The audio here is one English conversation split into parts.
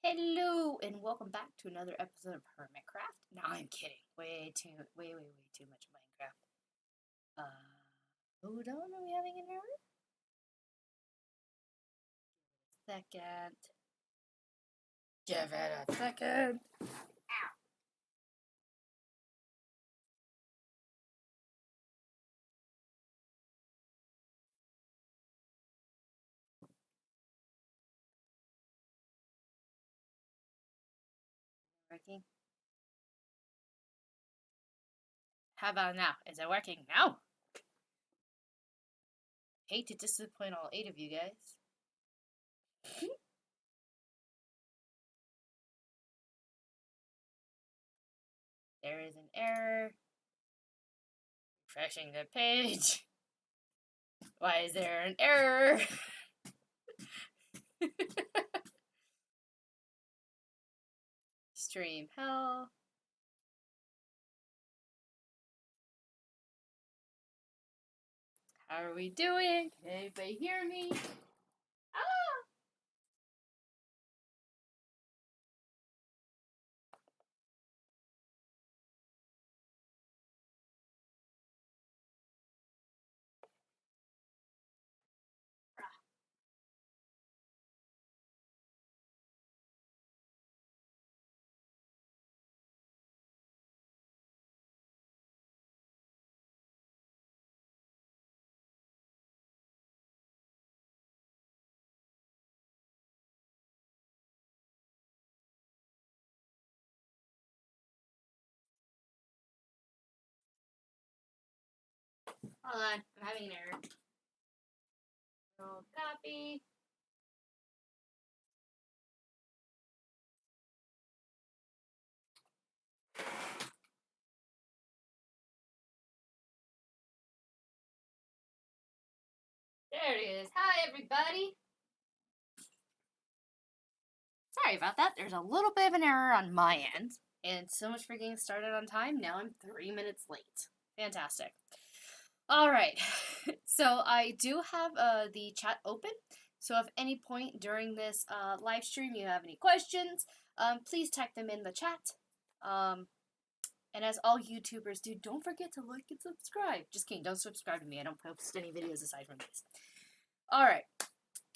Hello and welcome back to another episode of Hermitcraft. No, I'm kidding. Way too much Minecraft. Hold on, are we having an error? Second. Give it a second. Ow. Working? How about now? Is it working now? Hate to disappoint all 8 of you guys. There is an error. Refreshing the page. Why is there an error? Stream hell. How are we doing? Can anybody hear me? Ah! Hold on, I'm having an error. Copy. There it is. Hi, everybody. Sorry about that. There's a little bit of an error on my end. And so much for getting started on time. Now I'm 3 minutes late. Fantastic. All right. So I do have the chat open. So if any point during this live stream you have any questions, please type them in the chat. And as all YouTubers do, don't forget to like and subscribe. Just kidding. Don't subscribe to me. I don't post any videos aside from this. All right.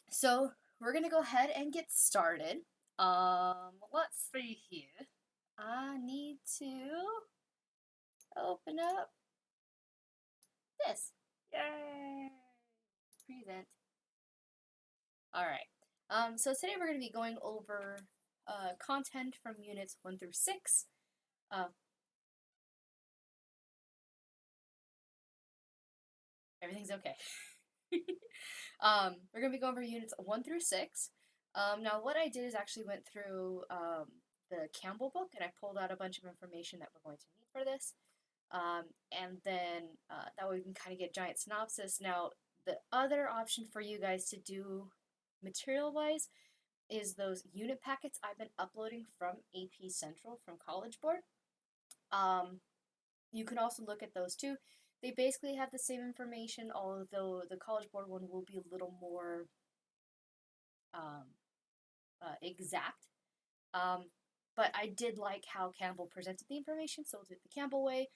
So we're gonna go ahead and get started. Let's see here. I need to open up this. Yay! Present. All right. So today we're gonna be going over content from units 1 through 6. Everything's okay. We're gonna be going over units 1 through 6. Now, what I did is actually went through the Campbell book and I pulled out a bunch of information that we're going to need for this. And then that way we can kind of get giant synopsis. Now, the other option for you guys to do material-wise is those unit packets I've been uploading from AP Central from College Board. You can also look at those too. They basically have the same information, although the College Board one will be a little more exact. But I did like how Campbell presented the information, so we'll do it the Campbell way,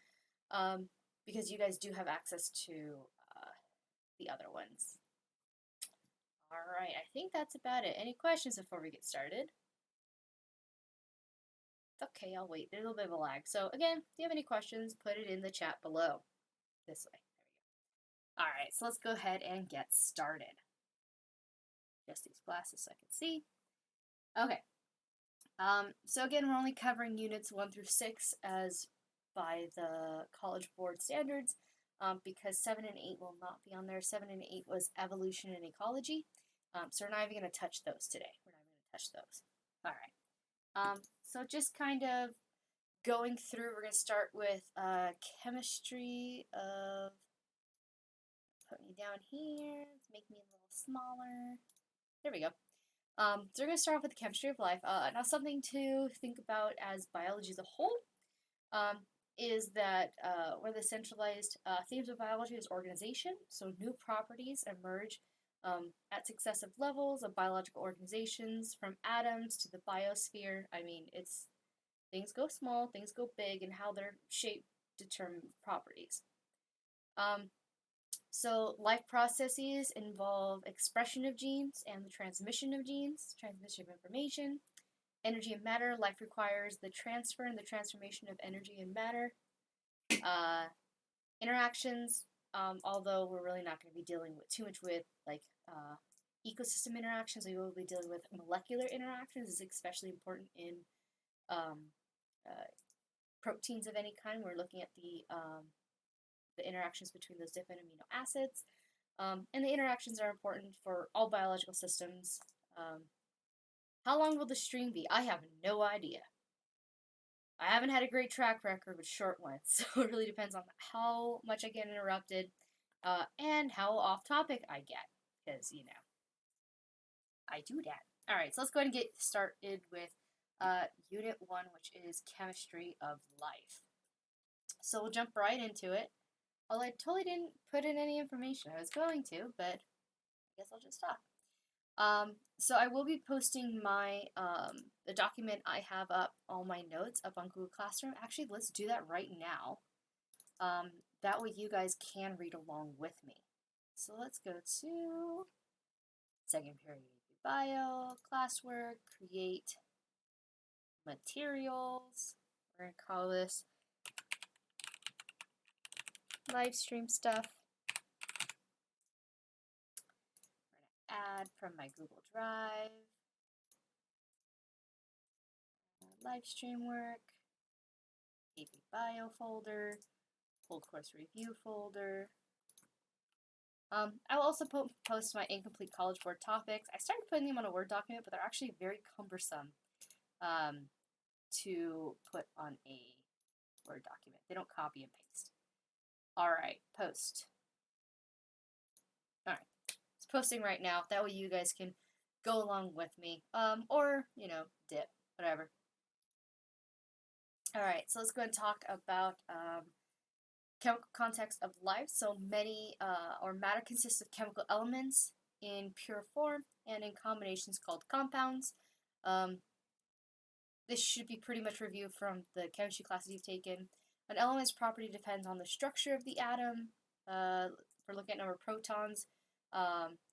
because you guys do have access to the other ones. Alright, I think that's about it. Any questions before we get started? Okay, I'll wait. There's a little bit of a lag. So again, if you have any questions, put it in the chat below. This way. There we go. Alright, so let's go ahead and get started. Just these glasses so I can see. Okay. So again, we're only covering units 1 through 6 as by the College Board standards, because 7 and 8 will not be on there. 7 and 8 was evolution and ecology, so we're not even going to touch those today. We're not going to touch those. All right. So just kind of going through, we're going to start with chemistry of, put me down here, let's make me a little smaller. There we go. So we're going to start off with the chemistry of life. Now something to think about as biology as a whole is that one of the centralized themes of biology is organization. So new properties emerge at successive levels of biological organizations, from atoms to the biosphere. I mean, it's things go small, things go big, and how they're shaped determine properties. Um, so life processes involve expression of genes and the transmission of genes, transmission of information, energy and matter. Life requires the transfer and the transformation of energy and matter. Uh, interactions, although we're really not going to be dealing with too much with like ecosystem interactions, we will be dealing with molecular interactions. Is especially important in um, uh, proteins of any kind. We're looking at the interactions between those different amino acids. And the interactions are important for all biological systems. Um, how long will the stream be? I have no idea. I haven't had a great track record with short ones, so it really depends on how much I get interrupted and how off topic I get, because, I do that. Alright, so let's go ahead and get started with Unit 1, which is Chemistry of Life. So we'll jump right into it. Although I totally didn't put in any information. I was going to, but I guess I'll just stop. So I will be posting my the document I have up, all my notes up on Google Classroom. Actually, let's do that right now. That way you guys can read along with me. So let's go to second period bio, classwork, create materials. We're going to call this live stream stuff. We're going to add from my Google Drive. Live stream work, AP Bio folder, full course review folder. I will also post my incomplete College Board topics. I started putting them on a Word document, but they're actually very cumbersome to put on a Word document. They don't copy and paste. Alright, post. Alright, it's posting right now. That way you guys can go along with me. Or, dip, whatever. Alright, so let's go ahead and talk about chemical context of life. So many, or matter consists of chemical elements in pure form and in combinations called compounds. This should be pretty much reviewed from the chemistry classes you've taken. An element's property depends on the structure of the atom. We're looking at number of protons.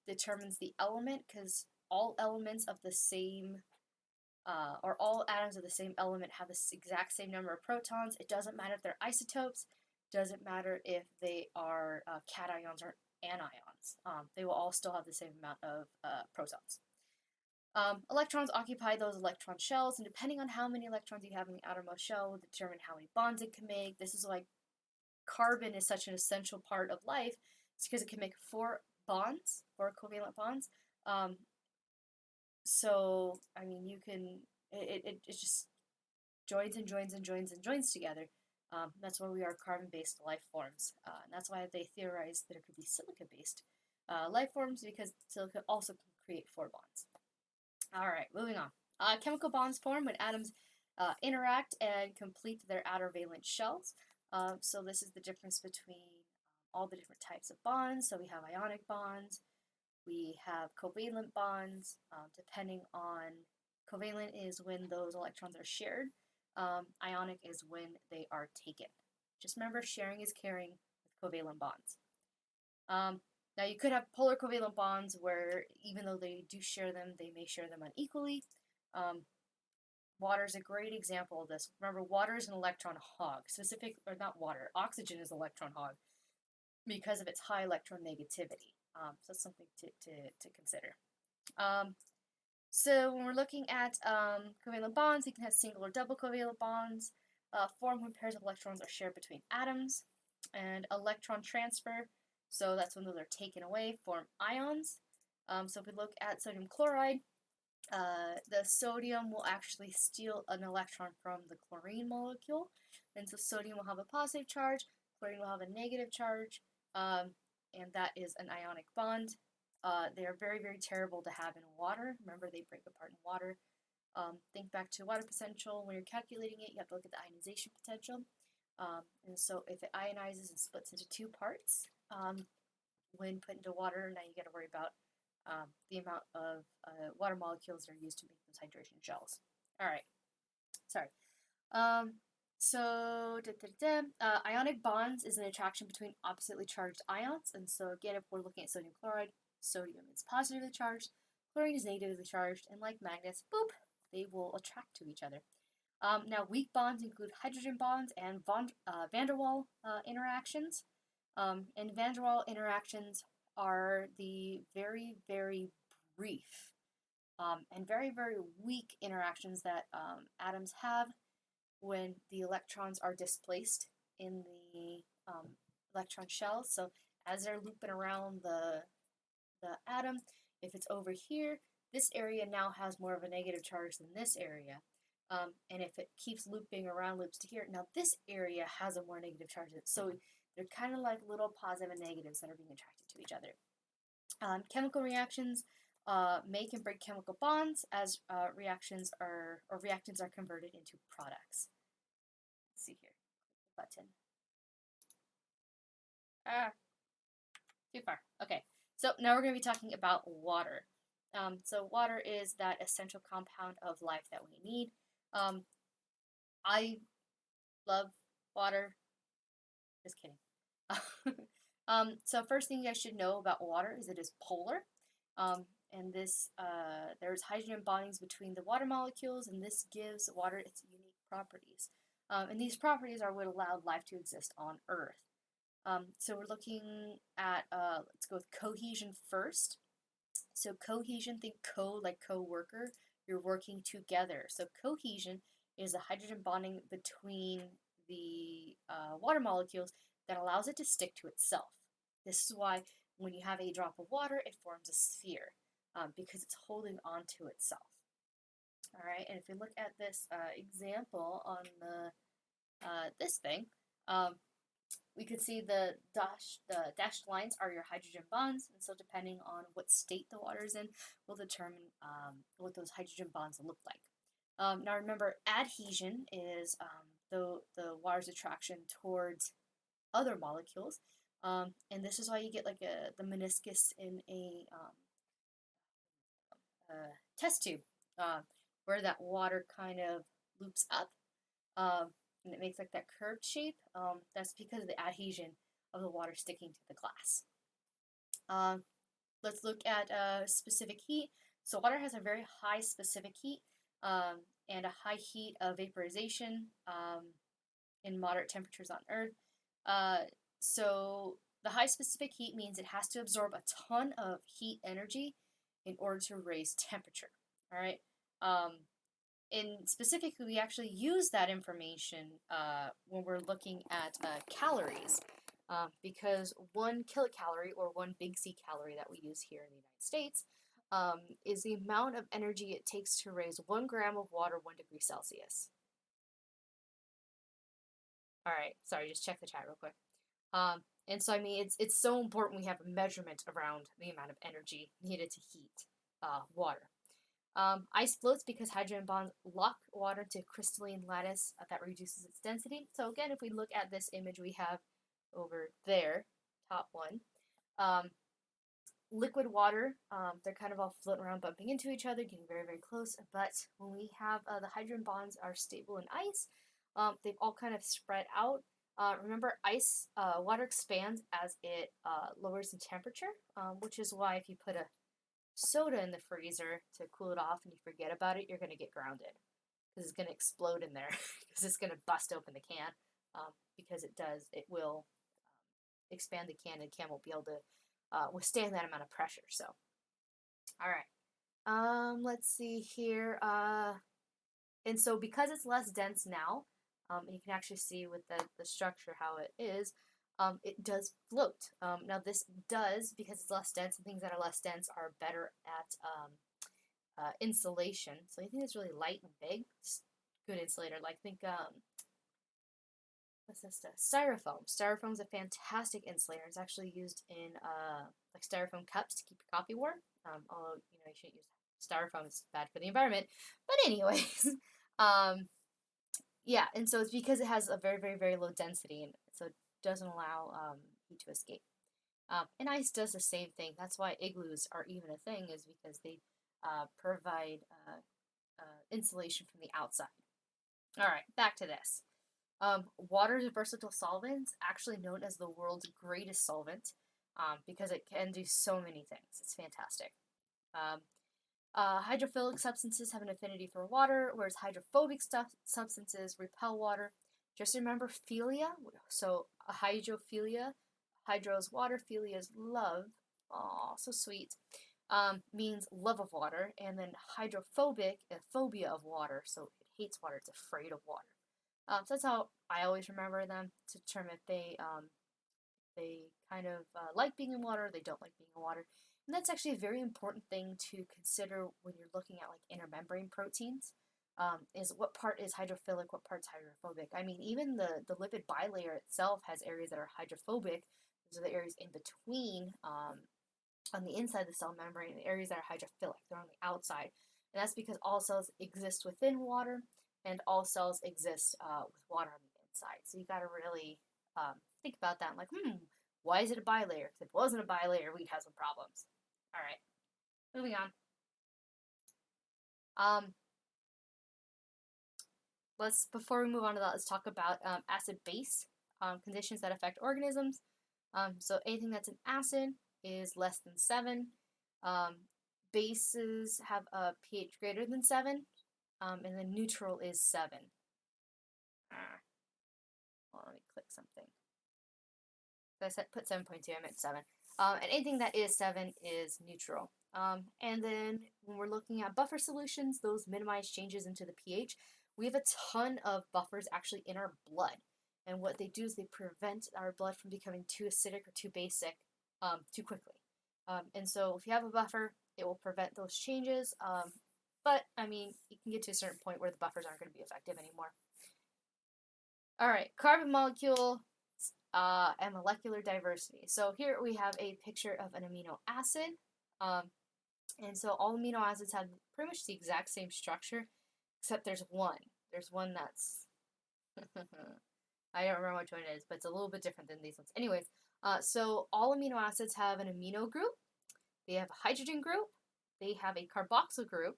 Determines the element, because all elements of the same or all atoms of the same element have the exact same number of protons. It doesn't matter if they're isotopes. Doesn't matter if they are cations or anions. They will all still have the same amount of protons. Electrons occupy those electron shells, and depending on how many electrons you have in the outermost shell will determine how many bonds it can make. This is why carbon is such an essential part of life. It's because it can make 4 bonds, 4 covalent bonds. So, I mean, you can, it just joins and joins and joins and joins together. That's why we are carbon-based life forms. And that's why they theorized that it could be silica-based life forms, because silica also can create 4 bonds. Alright, moving on. Chemical bonds form when atoms interact and complete their outer valence shells. So this is the difference between all the different types of bonds. So we have ionic bonds, we have covalent bonds. Depending on, covalent is when those electrons are shared. Ionic is when they are taken. Just remember, sharing is caring with covalent bonds. Now you could have polar covalent bonds where even though they do share them, they may share them unequally. Water is a great example of this. Remember, water is an electron hog. Not water, oxygen is an electron hog because of its high electron negativity. So that's something to consider. So when we're looking at covalent bonds, we can have single or double covalent bonds, form when pairs of electrons are shared between atoms, and electron transfer. So that's when those are taken away, form ions. So if we look at sodium chloride, the sodium will actually steal an electron from the chlorine molecule. And so sodium will have a positive charge, chlorine will have a negative charge, and that is an ionic bond. They are very, very terrible to have in water. Remember, they break apart in water. Think back to water potential. When you're calculating it, you have to look at the ionization potential. And so if it ionizes and splits into 2 parts, when put into water, now you got to worry about the amount of water molecules that are used to make those hydration gels. All right, sorry. Um, ionic bonds is an attraction between oppositely charged ions. And so again, if we're looking at sodium chloride, sodium is positively charged, chlorine is negatively charged, and like magnets, boop, they will attract to each other. Now, weak bonds include hydrogen bonds and van der Waal interactions. And van der Waal interactions are the very, very brief and very, very weak interactions that atoms have when the electrons are displaced in the electron shells. So as they're looping around the atom, if it's over here, this area now has more of a negative charge than this area. And if it keeps looping around, loops to here, now this area has a more negative charge. So they're kind of like little positive and negatives that are being attracted to each other. Chemical reactions make and break chemical bonds as reactions are or reactants are converted into products. Let's see here. Button. Ah, too far. Okay. So now we're going to be talking about water. So water is that essential compound of life that we need. I love water. Just kidding. So first thing you guys should know about water is it is polar. And this there's hydrogen bondings between the water molecules, and this gives water its unique properties. And these properties are what allowed life to exist on Earth. So we're looking at, let's go with cohesion first. So cohesion, think co like co-worker, you're working together. So cohesion is a hydrogen bonding between the water molecules that allows it to stick to itself. This is why when you have a drop of water, it forms a sphere because it's holding on to itself. All right, and if we look at this example on the this thing, we could see the dashed lines are your hydrogen bonds, and so depending on what state the water is in will determine what those hydrogen bonds look like. Now remember, adhesion is the water's attraction towards other molecules, and this is why you get like the meniscus in a test tube, where that water kind of loops up and it makes like that curved shape. That's because of the adhesion of the water sticking to the glass. Let's look at specific heat. So water has a very high specific heat and a high heat of vaporization in moderate temperatures on Earth. So the high specific heat means it has to absorb a ton of heat energy in order to raise temperature. All right. And specifically, we actually use that information when we're looking at calories, because 1 kilocalorie or 1 big C calorie that we use here in the United States is the amount of energy it takes to raise 1 gram of water 1 degree Celsius. All right, sorry, just check the chat real quick. And so, I mean, it's so important we have a measurement around the amount of energy needed to heat water. Ice floats because hydrogen bonds lock water to crystalline lattice that reduces its density. So again, if we look at this image we have over there, top one, liquid water, they're kind of all floating around, bumping into each other, getting very, very close. But when we have the hydrogen bonds are stable in ice, they've all kind of spread out. Remember, water expands as it lowers in temperature, which is why if you put a soda in the freezer to cool it off and you forget about it, you're going to get grounded because it's going to explode in there because it's going to bust open the can because it will expand the can and the can won't be able to withstand that amount of pressure. So, all right. Let's see here. And so because it's less dense now, and you can actually see with the structure how it is, it does float. Now this does, because it's less dense, and things that are less dense are better at insulation. So anything that's really light and big, it's good insulator. Like think, what's this stuff? Styrofoam. Styrofoam is a fantastic insulator. It's actually used in like styrofoam cups to keep your coffee warm. Although you shouldn't use styrofoam; it's bad for the environment. But anyways, yeah, and so it's because it has a very, very, very low density, and so it doesn't allow heat to escape. And ice does the same thing. That's why igloos are even a thing, is because they provide insulation from the outside. All right, back to this. Water is a versatile solvent, actually known as the world's greatest solvent, because it can do so many things. It's fantastic. Um, hydrophilic substances have an affinity for water, whereas hydrophobic substances repel water. Just remember philia. So hydrophilia, hydro is water, philia is love. Aw, so sweet. Means love of water, and then hydrophobic, a phobia of water. So it hates water. It's afraid of water. So that's how I always remember them, to determine if they kind of like being in water, they don't like being in water. And that's actually a very important thing to consider when you're looking at like intermembrane proteins. Is what part is hydrophilic, what part's hydrophobic. I mean, even the lipid bilayer itself has areas that are hydrophobic. Those are the areas in between, on the inside of the cell membrane, and the areas that are hydrophilic. They're on the outside. And that's because all cells exist within water, and all cells exist with water on the inside. So you got to really think about that. I'm like, why is it a bilayer? If it wasn't a bilayer, we'd have some problems. All right, moving on. Before we move on to that, let's talk about acid-base conditions that affect organisms. So anything that's an acid is less than 7. Bases have a pH greater than 7, and then neutral is 7. Well, let me click something. I said put 7.2, I meant 7. And anything that is 7 is neutral. And then when we're looking at buffer solutions, those minimize changes into the pH. We have a ton of buffers actually in our blood. And what they do is they prevent our blood from becoming too acidic or too basic too quickly. And so if you have a buffer, it will prevent those changes. But, I mean, you can get to a certain point where the buffers aren't going to be effective anymore. All right, carbon molecule and molecular diversity. So here we have a picture of an amino acid. And so all amino acids have pretty much the exact same structure, except there's one. There's one that's, I don't remember which one it is, but it's a little bit different than these ones. Anyways, so all amino acids have an amino group. They have a hydrogen group. They have a carboxyl group.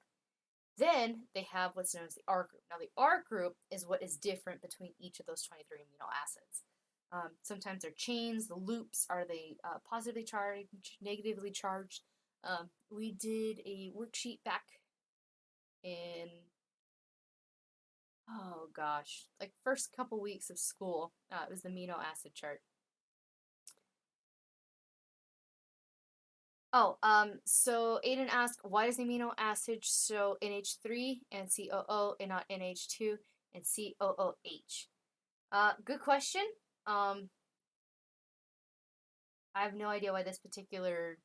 Then they have what's known as the R group. Now the R group is what is different between each of those 23 amino acids. Sometimes they're chains. The loops are they positively charged, negatively charged. We did a worksheet back in, oh gosh, like first couple weeks of school. It was the amino acid chart. Oh, so Aiden asked, why does the amino acid show NH3 and COO and not NH2 and COOH? Good question. I have no idea why this particular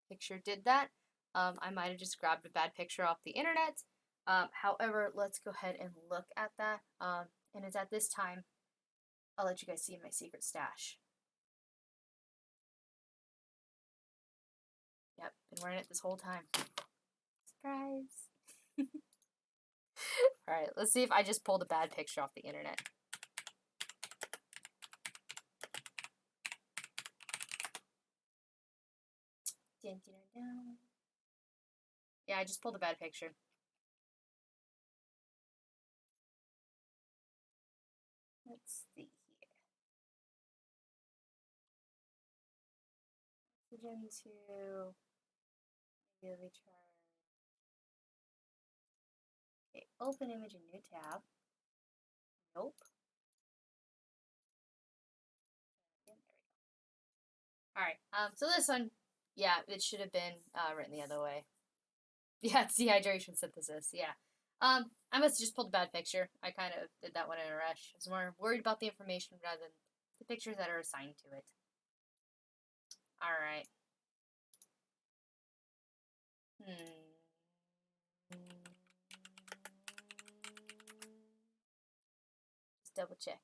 picture did that. I might have just grabbed a bad picture off the internet. However, let's go ahead and look at that. And it's at this time, I'll let you guys see my secret stash. Yep, been wearing it this whole time. Surprise! Alright, let's see if I just pulled a bad picture off the internet. Dun, dun, dun. Yeah, I just pulled a bad picture. Let's see here. Oxygen to ideally charged. Okay, open image in new tab. Nope. There we go. Alright, so this one, yeah, it should have been written the other way. Yeah, it's dehydration synthesis, yeah. I must have just pulled a bad picture. I kind of did that one in a rush. I was more worried about the information rather than the pictures that are assigned to it. Alright. Just double checking.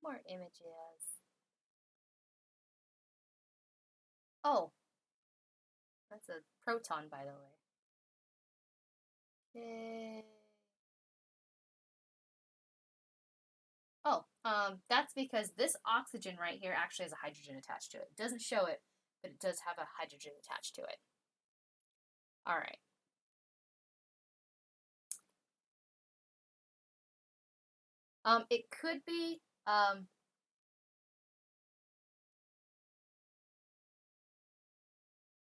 More images. Oh, that's a proton, by the way. Yay. Oh, That's because this oxygen right here actually has a hydrogen attached to it. It doesn't show it, but it does have a hydrogen attached to it. All right. It could be,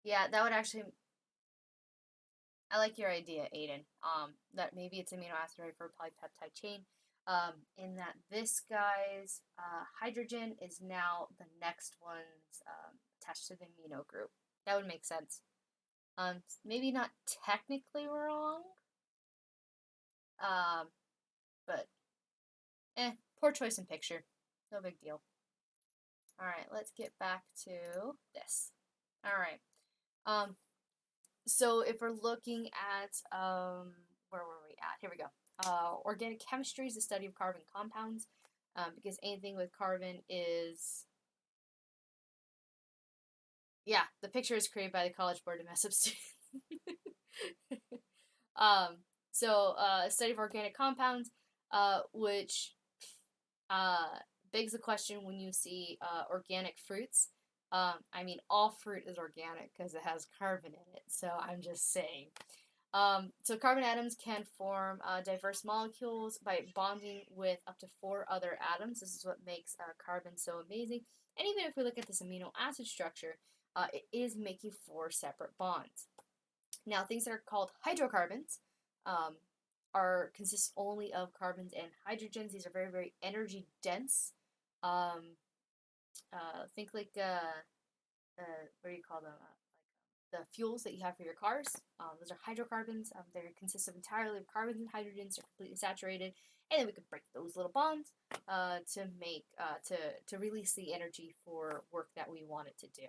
yeah, that would actually, I like your idea, Aiden. That maybe it's amino acid ready for a polypeptide chain. In that this guy's hydrogen is now the next one's attached to the amino group. That would make sense. Maybe not technically wrong, um, but poor choice in picture. No big deal. All right, let's get back to this. All right. So if we're looking at where were we at? Here we go. Organic chemistry is the study of carbon compounds, because anything with carbon is, yeah, the picture is created by the College Board to mess up students. um, so study of organic compounds, which uh, begs the question when you see organic fruits. I mean, all fruit is organic because it has carbon in it. So I'm just saying. So carbon atoms can form diverse molecules by bonding with up to 4 other atoms. This is what makes carbon so amazing. And even if we look at this amino acid structure, it is making 4 separate bonds. Now, things that are called hydrocarbons um, consist only of carbons and hydrogens. These are very, very energy dense. Um, think like what do you call them? Like the fuels that you have for your cars. Those are hydrocarbons. They consist of entirely of carbons and hydrogens. They're completely saturated, and then we could break those little bonds to make to release the energy for work that we want it to do.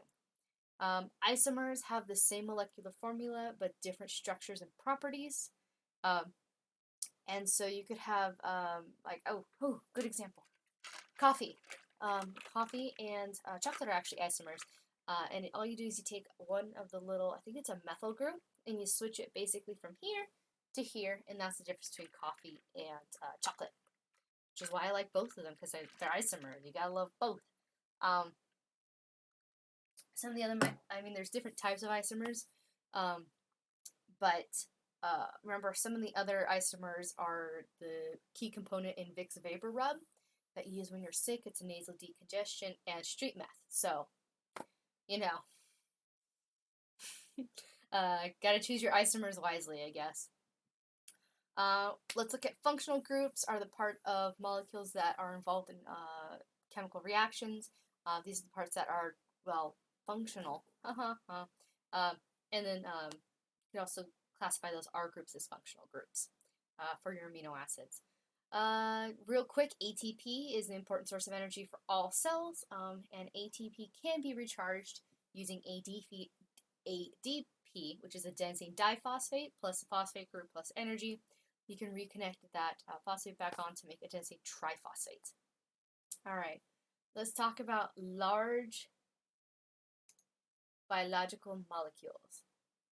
Isomers have the same molecular formula but different structures and properties. Um, and so you could have like good example, coffee. Coffee and chocolate are actually isomers. And all you do is you take one of the little, I think it's a methyl group, and you switch it basically from here to here, and that's the difference between coffee and chocolate. Which is why I like both of them, because they're isomers. You gotta love both. Um, some of the other, I mean, there's different types of isomers, um, but remember, some of the other isomers are the key component in Vicks Vapor Rub that you use when you're sick. It's a nasal decongestion and street meth. So, you know, gotta choose your isomers wisely, I guess. Let's look at functional groups are the part of molecules that are involved in chemical reactions. These are the parts that are, well, functional. And then you can also classify those R groups as functional groups for your amino acids. Real quick, ATP is an important source of energy for all cells, and ATP can be recharged using ADP, which is adenosine diphosphate plus a phosphate group plus energy. You can reconnect that phosphate back on to make adenosine triphosphate. All right, let's talk about large biological molecules.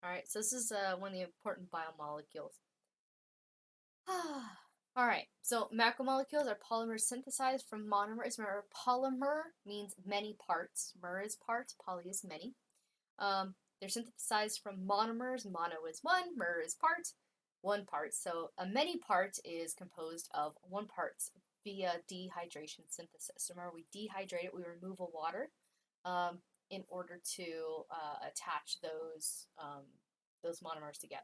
All right, so this is one of the important biomolecules. All right, so macromolecules are polymers synthesized from monomers. Remember, polymer means many parts. Mer is parts, poly is many. They're synthesized from monomers. Mono is one, mer is part, one part. So a many part is composed of one parts via dehydration synthesis. Remember, we dehydrate it, we remove the water in order to attach those monomers together.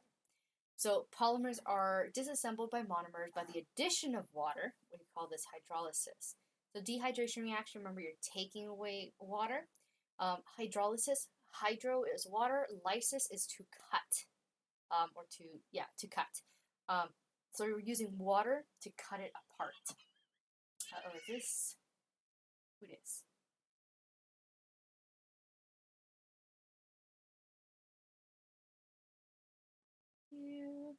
So polymers are disassembled by monomers by the addition of water. We call this hydrolysis. So dehydration reaction, remember you're taking away water. Hydrolysis, hydro is water, lysis is to cut, to cut. So we're using water to cut it apart. Is this, who it is? Yeah.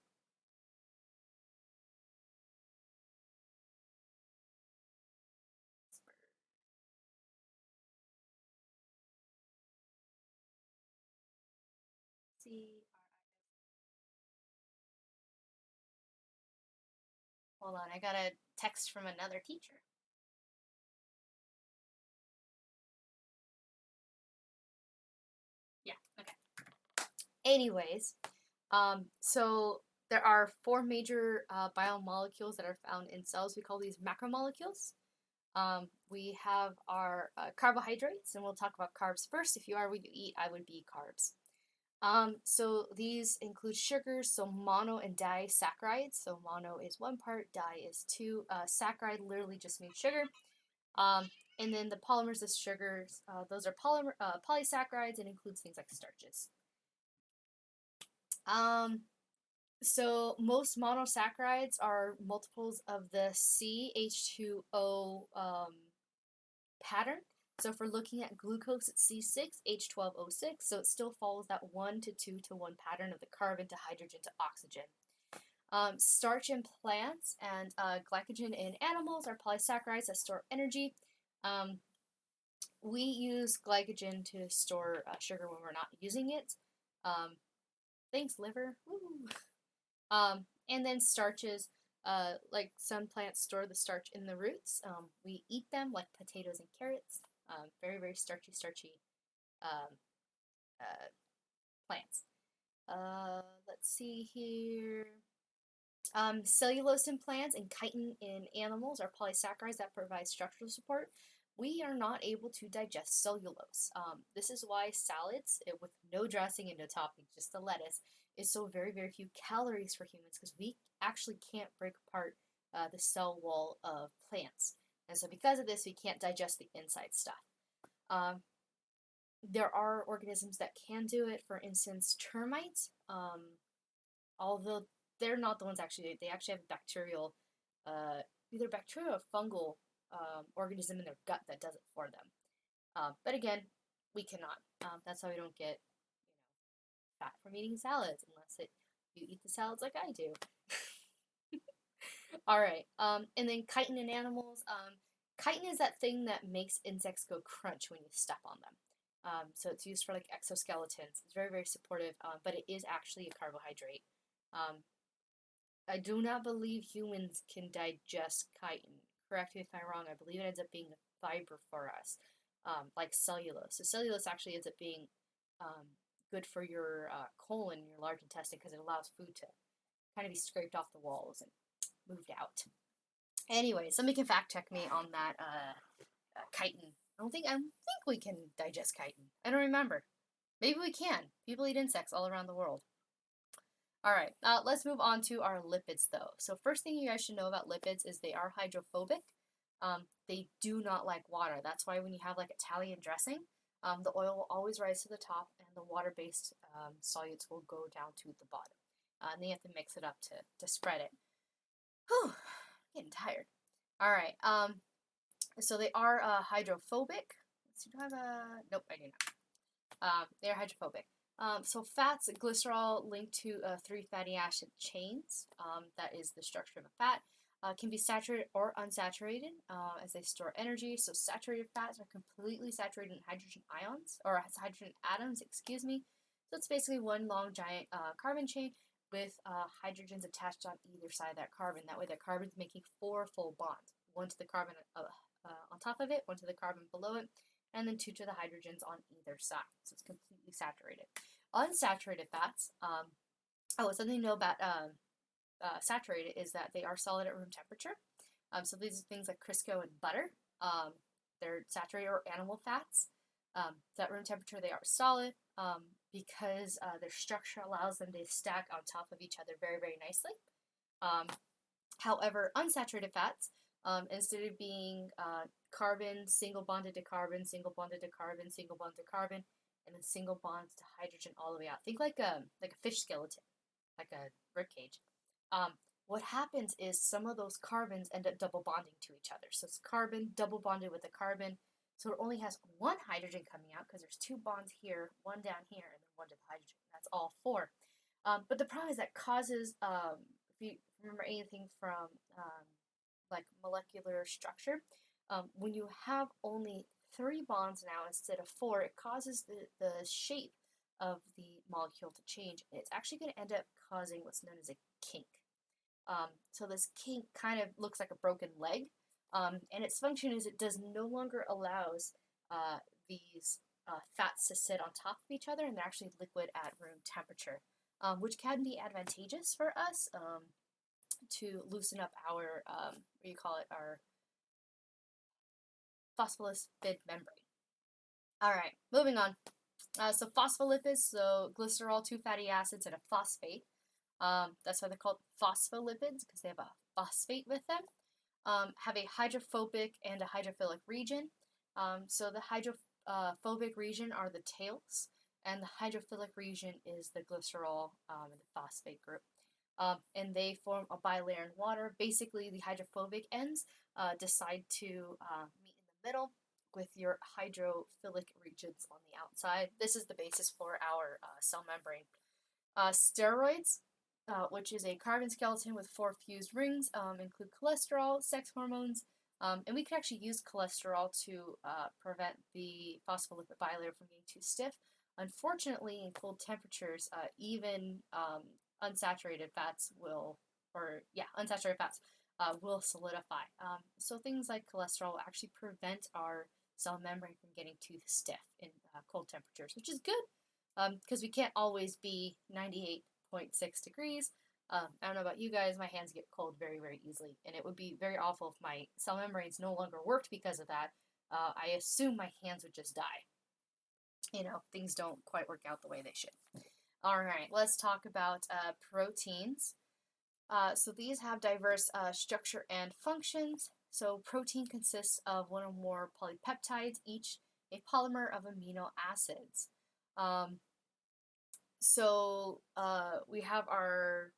See, hold on, I got a text from another teacher. Anyways, so there are four major biomolecules that are found in cells. We call these macromolecules. We have our carbohydrates, and we'll talk about carbs first. If you are what you eat, I would be carbs. So these include sugars, so mono and disaccharides. So mono is one part, di is two. Saccharide literally just means sugar. And then the polymers of sugars, those are polysaccharides and includes things like starches. So most monosaccharides are multiples of the CH2O pattern. So if we're looking at glucose, it's C6H12O6, so it still follows that 1 to 2 to 1 pattern of the carbon to hydrogen to oxygen. Starch in plants and glycogen in animals are polysaccharides that store energy. We use glycogen to store sugar when we're not using it. Thanks, liver. Woo. And then starches, like some plants store the starch in the roots. We eat them like potatoes and carrots. Very, very starchy um, plants. Let's see here. Cellulose in plants and chitin in animals are polysaccharides that provide structural support. We are not able to digest cellulose. This is why salads with no dressing and no topping, just the lettuce, is so very, very few calories for humans because we actually can't break apart the cell wall of plants. And so because of this, we can't digest the inside stuff. There are organisms that can do it, for instance, termites, although they're not the ones they actually have bacterial, either bacterial or fungal organism in their gut that does it for them. But again, we cannot. That's why we don't get, fat from eating salads unless you eat the salads like I do. All right. And then chitin in animals. Chitin is that thing that makes insects go crunch when you step on them. So it's used for like exoskeletons. It's very, very supportive, but it is actually a carbohydrate. I do not believe humans can digest chitin. Correct me if I'm wrong. I believe it ends up being a fiber for us, like cellulose. So cellulose actually ends up being good for your colon, your large intestine, because it allows food to kind of be scraped off the walls and moved out. Anyway, somebody can fact check me on that chitin. I don't think we can digest chitin. I don't remember. Maybe we can. People eat insects all around the world. All right, let's move on to our lipids though. So first thing you guys should know about lipids is they are hydrophobic. They do not like water. That's why when you have like Italian dressing, the oil will always rise to the top and the water-based solutes will go down to the bottom. And then you have to mix it up to spread it. Whew, getting tired. All right, so they are hydrophobic. Do I have a, nope, I do not. They're hydrophobic. So fats, glycerol linked to 3 fatty acid chains, that is the structure of a fat, can be saturated or unsaturated as they store energy. So saturated fats are completely saturated in hydrogen ions, or hydrogen atoms, excuse me. So it's basically one long giant carbon chain with hydrogens attached on either side of that carbon. That way the carbon's making 4 full bonds. One to the carbon on top of it, one to the carbon below it, and then 2 to the hydrogens on either side. So it's completely saturated. Unsaturated fats, something to know about saturated is that they are solid at room temperature. So these are things like Crisco and butter. They're saturated or animal fats. At room temperature, they are solid because their structure allows them to stack on top of each other very, very nicely. However, unsaturated fats, instead of being carbon, single bonded to carbon, single bonded to carbon, single bonded to carbon, and then single bonds to hydrogen all the way out. Think like a fish skeleton, like a ribcage. What happens is some of those carbons end up double bonding to each other. So it's carbon double bonded with a carbon. So it only has one hydrogen coming out because there's 2 bonds here, one down here, and then one to the hydrogen. That's all 4. But the problem is that causes, if you remember anything from like molecular structure, when you have only 3 bonds now instead of 4, it causes the shape of the molecule to change. And it's actually going to end up causing what's known as a kink. So this kink kind of looks like a broken leg, and its function is it does no longer allows these fats to sit on top of each other, and they're actually liquid at room temperature, which can be advantageous for us to loosen up our, what do you call it, our phospholipid membrane. All right, moving on. So phospholipids, so glycerol, two fatty acids, and a phosphate. That's why they're called phospholipids, because they have a phosphate with them. Have a hydrophobic and a hydrophilic region. So the hydrophobic region are the tails, and the hydrophilic region is the glycerol and the phosphate group. And they form a bilayer in water. Basically, the hydrophobic ends decide to meet in the middle with your hydrophilic regions on the outside. This is the basis for our cell membrane. Steroids, which is a carbon skeleton with 4 fused rings, include cholesterol, sex hormones, and we can actually use cholesterol to prevent the phospholipid bilayer from getting too stiff. Unfortunately, in cold temperatures, even unsaturated fats will solidify. So things like cholesterol will actually prevent our cell membrane from getting too stiff in cold temperatures, which is good because we can't always be 98.6 degrees. I don't know about you guys, my hands get cold very, very easily, and it would be very awful if my cell membranes no longer worked because of that. I assume my hands would just die. You know, things don't quite work out the way they should. All right, let's talk about proteins. So these have diverse structure and functions. So protein consists of one or more polypeptides, each a polymer of amino acids. We have our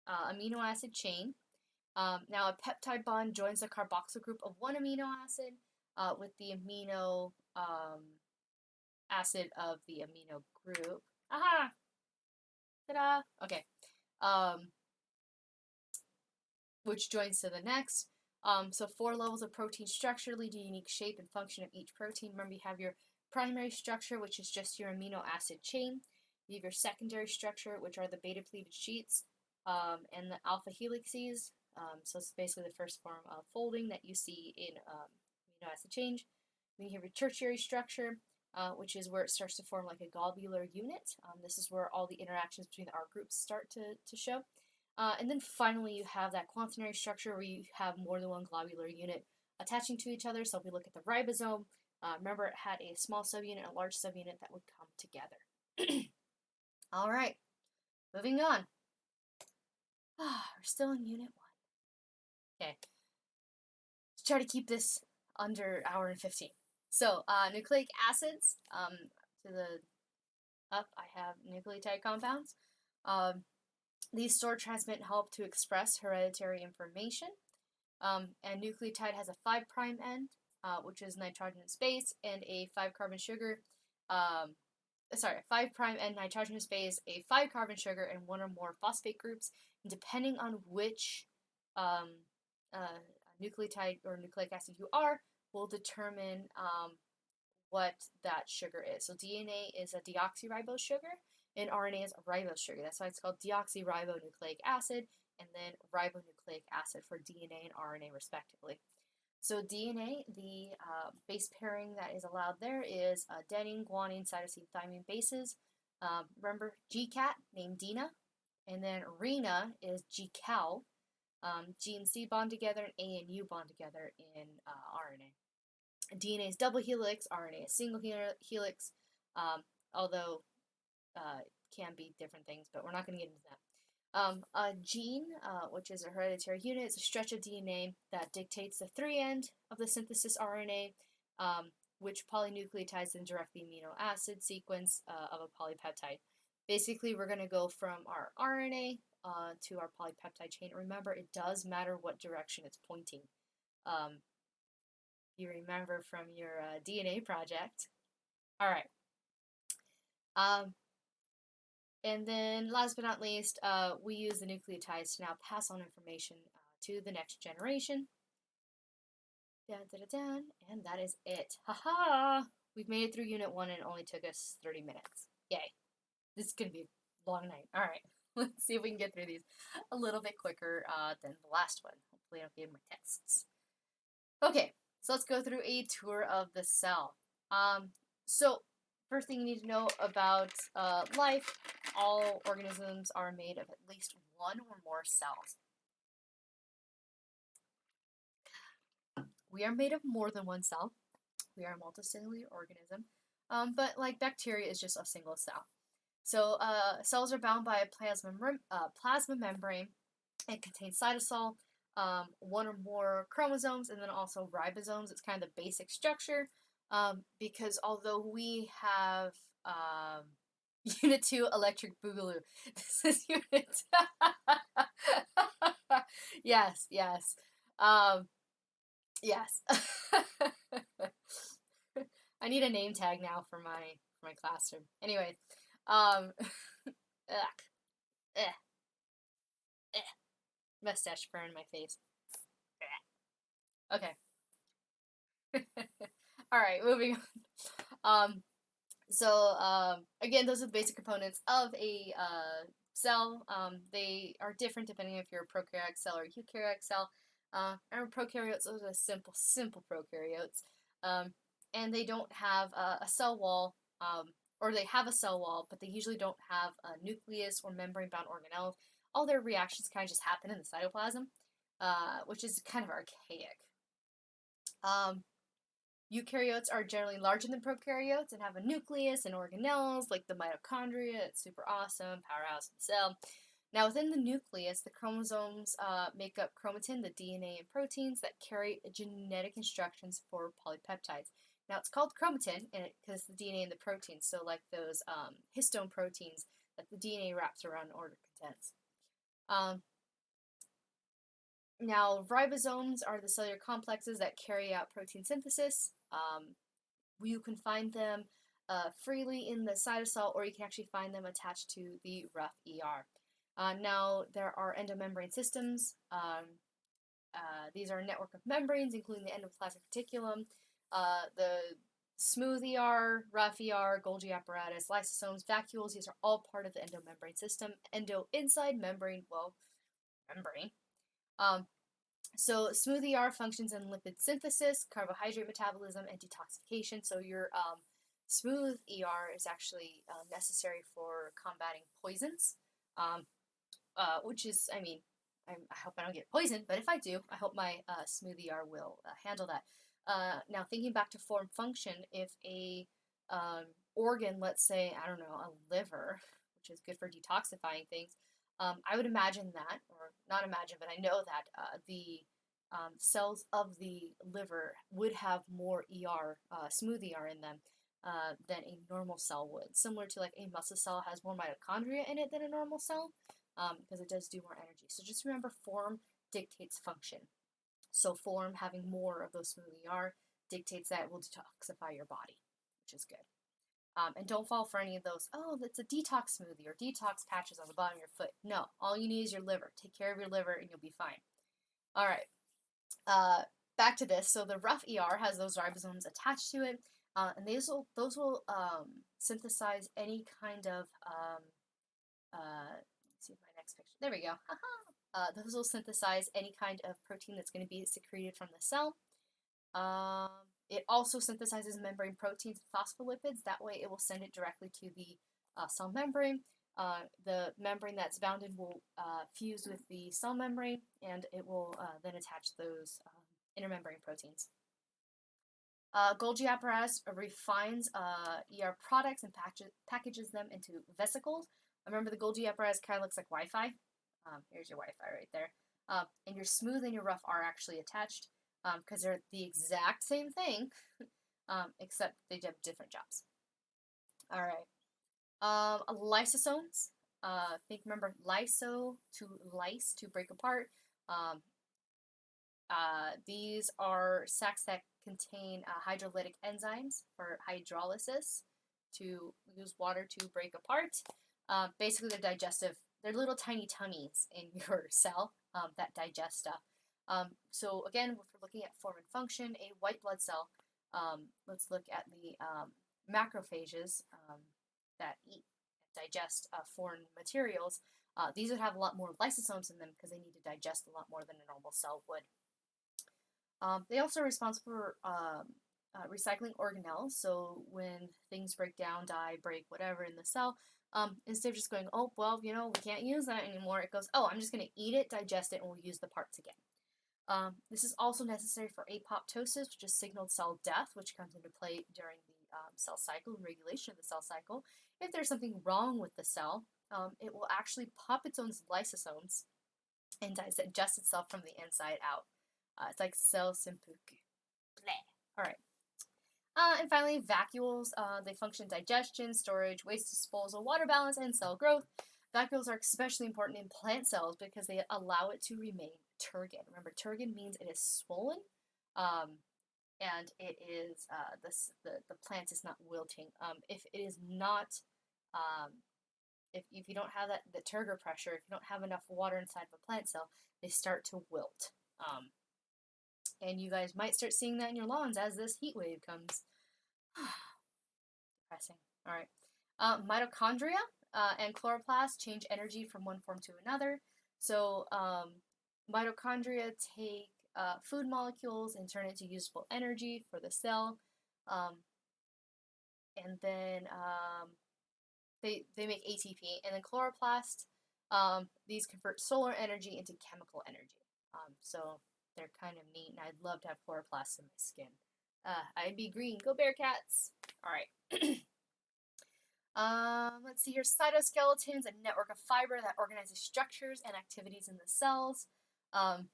amino acid chain. Now a peptide bond joins the carboxyl group of one amino acid with the amino acid of the amino group. Aha! Ta-da! Okay. Which joins to the next. So 4 levels of protein structure lead to unique shape and function of each protein. Remember, you have your primary structure, which is just your amino acid chain. You have your secondary structure, which are the beta-pleated sheets and the alpha helices. So it's basically the first form of folding that you see in amino acid chain. Then you have your tertiary structure, which is where it starts to form like a globular unit. This is where all the interactions between the R groups start to show. And then finally, you have that quaternary structure where you have more than one globular unit attaching to each other. So if we look at the ribosome, remember it had a small subunit and a large subunit that would come together. All right, moving on. We're still in Unit 1. Okay, let's try to keep this under hour and 15. So nucleic acids, to the up I have nucleotide compounds. These store, transmit, and help to express hereditary information. And nucleotide has a 5' end, which is nitrogenous base, and a 5-carbon sugar. 5' end nitrogenous base, a 5-carbon sugar, and one or more phosphate groups. And depending on which nucleotide or nucleic acid you are, will determine what that sugar is. So DNA is a deoxyribose sugar, and RNA is a ribose sugar. That's why it's called deoxyribonucleic acid, and then ribonucleic acid for DNA and RNA respectively. So DNA, the base pairing that is allowed there is adenine, guanine, cytosine, thymine bases. Remember GCAT, named Dina, and then RENA is GCAL. G and C bond together, and A and U bond together in RNA. DNA is double helix, RNA is single helix, although can be different things, but we're not going to get into that. A gene, which is a hereditary unit, is a stretch of DNA that dictates the 3' end of the synthesis RNA, which polynucleotides and direct the amino acid sequence of a polypeptide. Basically, we're going to go from our RNA to our polypeptide chain. Remember, it does matter what direction it's pointing. You remember from your DNA project. All right. And then last but not least, we use the nucleotides to now pass on information to the next generation. And that is it. Haha! We've made it through Unit 1 and it only took us 30 minutes. Yay. This is going to be a long night. All right. Let's see if we can get through these a little bit quicker than the last one. Hopefully I don't get my tests. Okay. So let's go through a tour of the cell. So first thing you need to know about life, all organisms are made of at least one or more cells. We are made of more than one cell. We are a multicellular organism, but like bacteria is just a single cell. So cells are bound by a plasma membrane. It contains cytosol, one or more chromosomes, and then also ribosomes. It's kind of the basic structure because although we have Unit 2 Electric Boogaloo, this is Unit. Yes, yes. Yes. I need a name tag now for my classroom. Anyway, ugh, eh, eh. Mustache fur in my face. Okay. All right, moving on. Again, those are the basic components of a cell. They are different depending if you're a prokaryotic cell or a eukaryotic cell. And prokaryotes, those are simple prokaryotes. And they don't have a cell wall, or they have a cell wall, but they usually don't have a nucleus or membrane-bound organelles. All their reactions kind of just happen in the cytoplasm, which is kind of archaic. Eukaryotes are generally larger than prokaryotes and have a nucleus and organelles like the mitochondria. It's super awesome, powerhouse of the cell. Now, within the nucleus, the chromosomes make up chromatin, the DNA and proteins that carry genetic instructions for polypeptides. Now, it's called chromatin because the DNA and the proteins, so like those histone proteins that the DNA wraps around in order to condense. Now, ribosomes are the cellular complexes that carry out protein synthesis. You can find them freely in the cytosol, or you can actually find them attached to the rough ER. Now, there are endomembrane systems. These are a network of membranes, including the endoplasmic reticulum, the smooth ER, rough ER, Golgi apparatus, lysosomes, vacuoles. These are all part of the endomembrane system. Inside membrane, well, membrane. So smooth ER functions in lipid synthesis, carbohydrate metabolism, and detoxification. So your smooth ER is actually necessary for combating poisons, which is, I mean, I hope I don't get poisoned, but if I do, I hope my smooth ER will handle that. Now, thinking back to form function, if a organ, let's say, I don't know, a liver, which is good for detoxifying things, I would imagine that, or not imagine, but I know that the cells of the liver would have more ER, smooth ER in them than a normal cell would. Similar to like a muscle cell has more mitochondria in it than a normal cell because it does do more energy. So just remember form dictates function. So form having more of those smooth ER dictates that it will detoxify your body, which is good. And don't fall for any of those, oh, that's a detox smoothie or detox patches on the bottom of your foot. No, all you need is your liver. Take care of your liver and you'll be fine. All right, back to this. So the rough ER has those ribosomes attached to it, and those will synthesize any kind of, let's see my next picture. There we go. Those will synthesize any kind of protein that's going to be secreted from the cell. It also synthesizes membrane proteins and phospholipids. That way it will send it directly to the cell membrane. The membrane that's bounded will fuse with the cell membrane, and it will then attach those intermembrane proteins. Golgi apparatus refines ER products and packages them into vesicles. Remember, the Golgi apparatus kind of looks like Wi-Fi. Here's your Wi-Fi right there. And your smooth and your rough are actually attached because they're the exact same thing, except they have different jobs. All right. Lysosomes. Remember, lyso to lyse, to break apart. These are sacs that contain hydrolytic enzymes for hydrolysis to use water to break apart. Basically, they're digestive. They're little tiny tummies in your cell that digest stuff. So again, if we're looking at form and function, a white blood cell, let's look at the macrophages that eat and digest foreign materials. These would have a lot more lysosomes in them because they need to digest a lot more than a normal cell would. They also are responsible for recycling organelles. So when things break down, die, break, whatever in the cell, instead of just going, oh, well, you know, we can't use that anymore, it goes, oh, I'm just going to eat it, digest it, and we'll use the parts again. This is also necessary for apoptosis, which is signaled cell death, which comes into play during the cell cycle and regulation of the cell cycle. If there's something wrong with the cell, it will actually pop its own lysosomes and digest itself from the inside out. It's like cell simpuku. All right. And finally, vacuoles. They function digestion, storage, waste disposal, water balance, and cell growth. Vacuoles are especially important in plant cells because they allow it to remain turgid. Remember, turgid means it is swollen, and it is the plant is not wilting. If it is not, if you don't have the turgor pressure, if you don't have enough water inside of a plant cell, they start to wilt. And you guys might start seeing that in your lawns as this heat wave comes. Depressing. All right. Mitochondria and chloroplasts change energy from one form to another. So mitochondria take food molecules and turn it into usable energy for the cell. And then they make ATP. And then chloroplasts, these convert solar energy into chemical energy. So they're kind of neat, and I'd love to have chloroplasts in my skin. I'd be green. Go Bearcats! All right. Let's see here. Cytoskeletons, a network of fiber that organizes structures and activities in the cells. And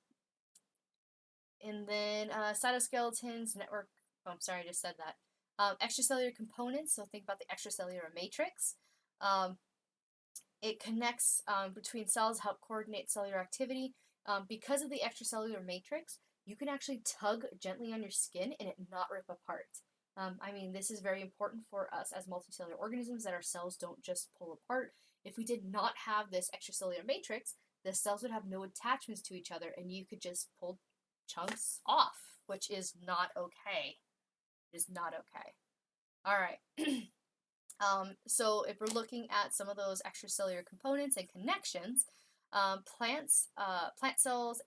then cytoskeletons, network. Oh, I'm sorry, I just said that. Extracellular components. So think about the extracellular matrix. It connects between cells, help coordinate cellular activity. Because of the extracellular matrix, you can actually tug gently on your skin and it not rip apart. I mean, this is very important for us as multicellular organisms that our cells don't just pull apart. If we did not have this extracellular matrix, the cells would have no attachments to each other and you could just pull chunks off, which is not okay. It is not okay. All right. So if we're looking at some of those extracellular components and connections, plant cells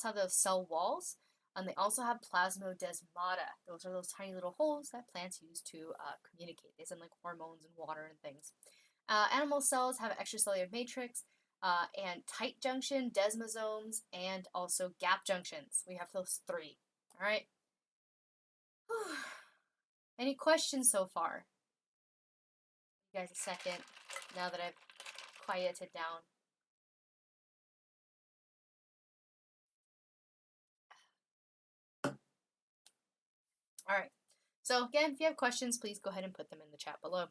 have those cell walls, and they also have plasmodesmata. Those are those tiny little holes that plants use to communicate. They send like hormones and water and things. Animal cells have an extracellular matrix and tight junction, desmosomes, and also gap junctions. We have those three. All right. Any questions so far? You guys a second now that I've quieted down. All right. So again, if you have questions, please go ahead and put them in the chat below.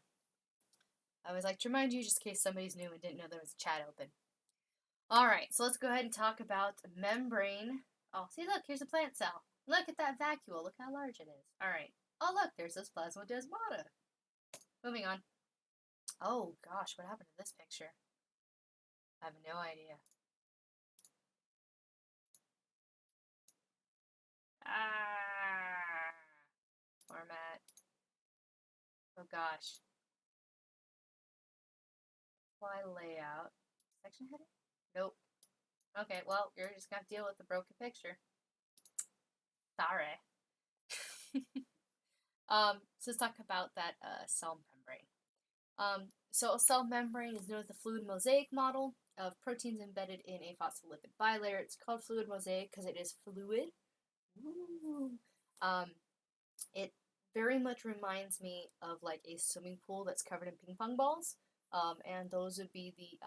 I always like to remind you, just in case somebody's new and didn't know there was a chat open. All right, so let's go ahead and talk about membrane. Oh, see, look, here's a plant cell. Look at that vacuole. Look how large it is. All right. Oh, look, there's this plasmodesmata. Moving on. Oh, gosh, what happened to this picture? I have no idea. Format. Oh, gosh. Apply layout. Section heading? Nope. Okay, well, you're just gonna have to deal with the broken picture. Sorry. So let's talk about that cell membrane. So a cell membrane is known as the fluid mosaic model of proteins embedded in a phospholipid bilayer. It's called fluid mosaic because it is fluid. Ooh. It very much reminds me of like a swimming pool that's covered in ping pong balls. And those would be the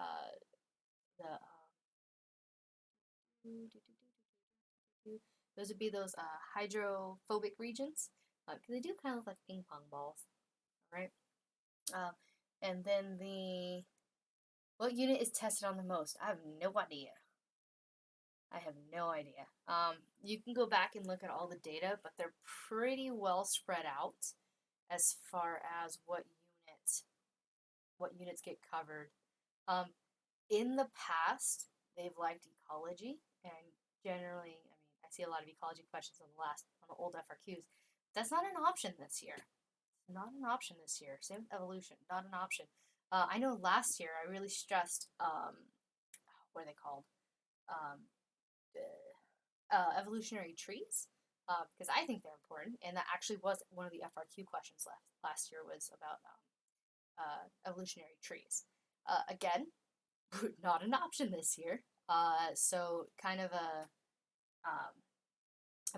those would be those hydrophobic regions. They do kind of look like ping pong balls, right? And then what unit is tested on the most? I have no idea. I have no idea. You can go back and look at all the data, but they're pretty well spread out as far as what units get covered. In the past, they've liked ecology, and generally, I mean, I see a lot of ecology questions on the old FRQs. That's not an option this year. Not an option this year. Same with evolution. Not an option. I know last year I really stressed what are they called? Evolutionary trees. because I think they're important, and that actually was one of the FRQ questions last year was about evolutionary trees. Again, not an option this year, so kind of a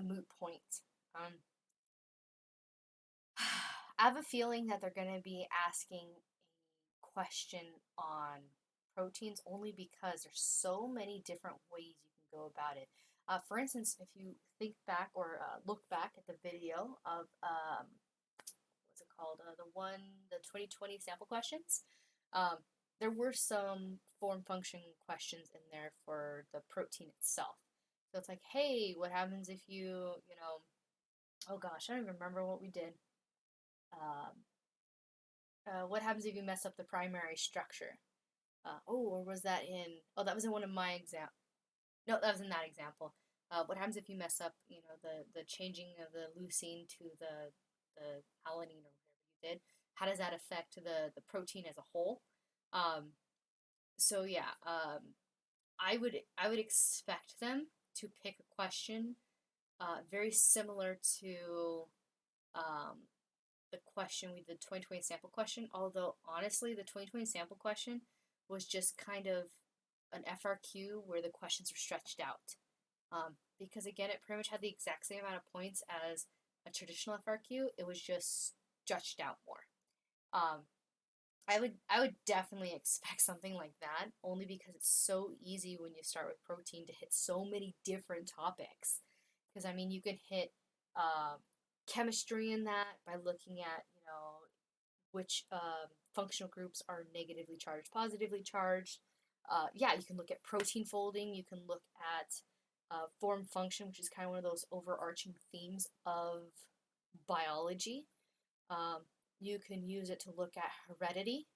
moot point. Um, I have a feeling that they're going to be asking a question on proteins only because there's so many different ways you can go about it. For instance, if you think back or look back at the video of what's it called, the 2020 sample questions, um, there were some form function questions in there for the protein itself. So it's like, hey, what happens if oh gosh, I don't even remember what we did. What happens if you mess up the primary structure? Or was that in? Oh, that was in one of my exam. No, that was in that example. What happens if you mess up, the changing of the leucine to the alanine or whatever you did? How does that affect the protein as a whole? Um, so yeah, I would expect them to pick a question very similar to um, the question the 2020 sample question, although honestly the 2020 sample question was just kind of an FRQ where the questions are stretched out. Because again, it pretty much had the exact same amount of points as a traditional FRQ. It was just stretched out more. Um, I would definitely expect something like that, only because it's so easy when you start with protein to hit so many different topics. Because I mean, you can hit chemistry in that by looking at which functional groups are negatively charged, positively charged. Yeah, you can look at protein folding. You can look at form function, which is kind of one of those overarching themes of biology. Um, you can use it to look at heredity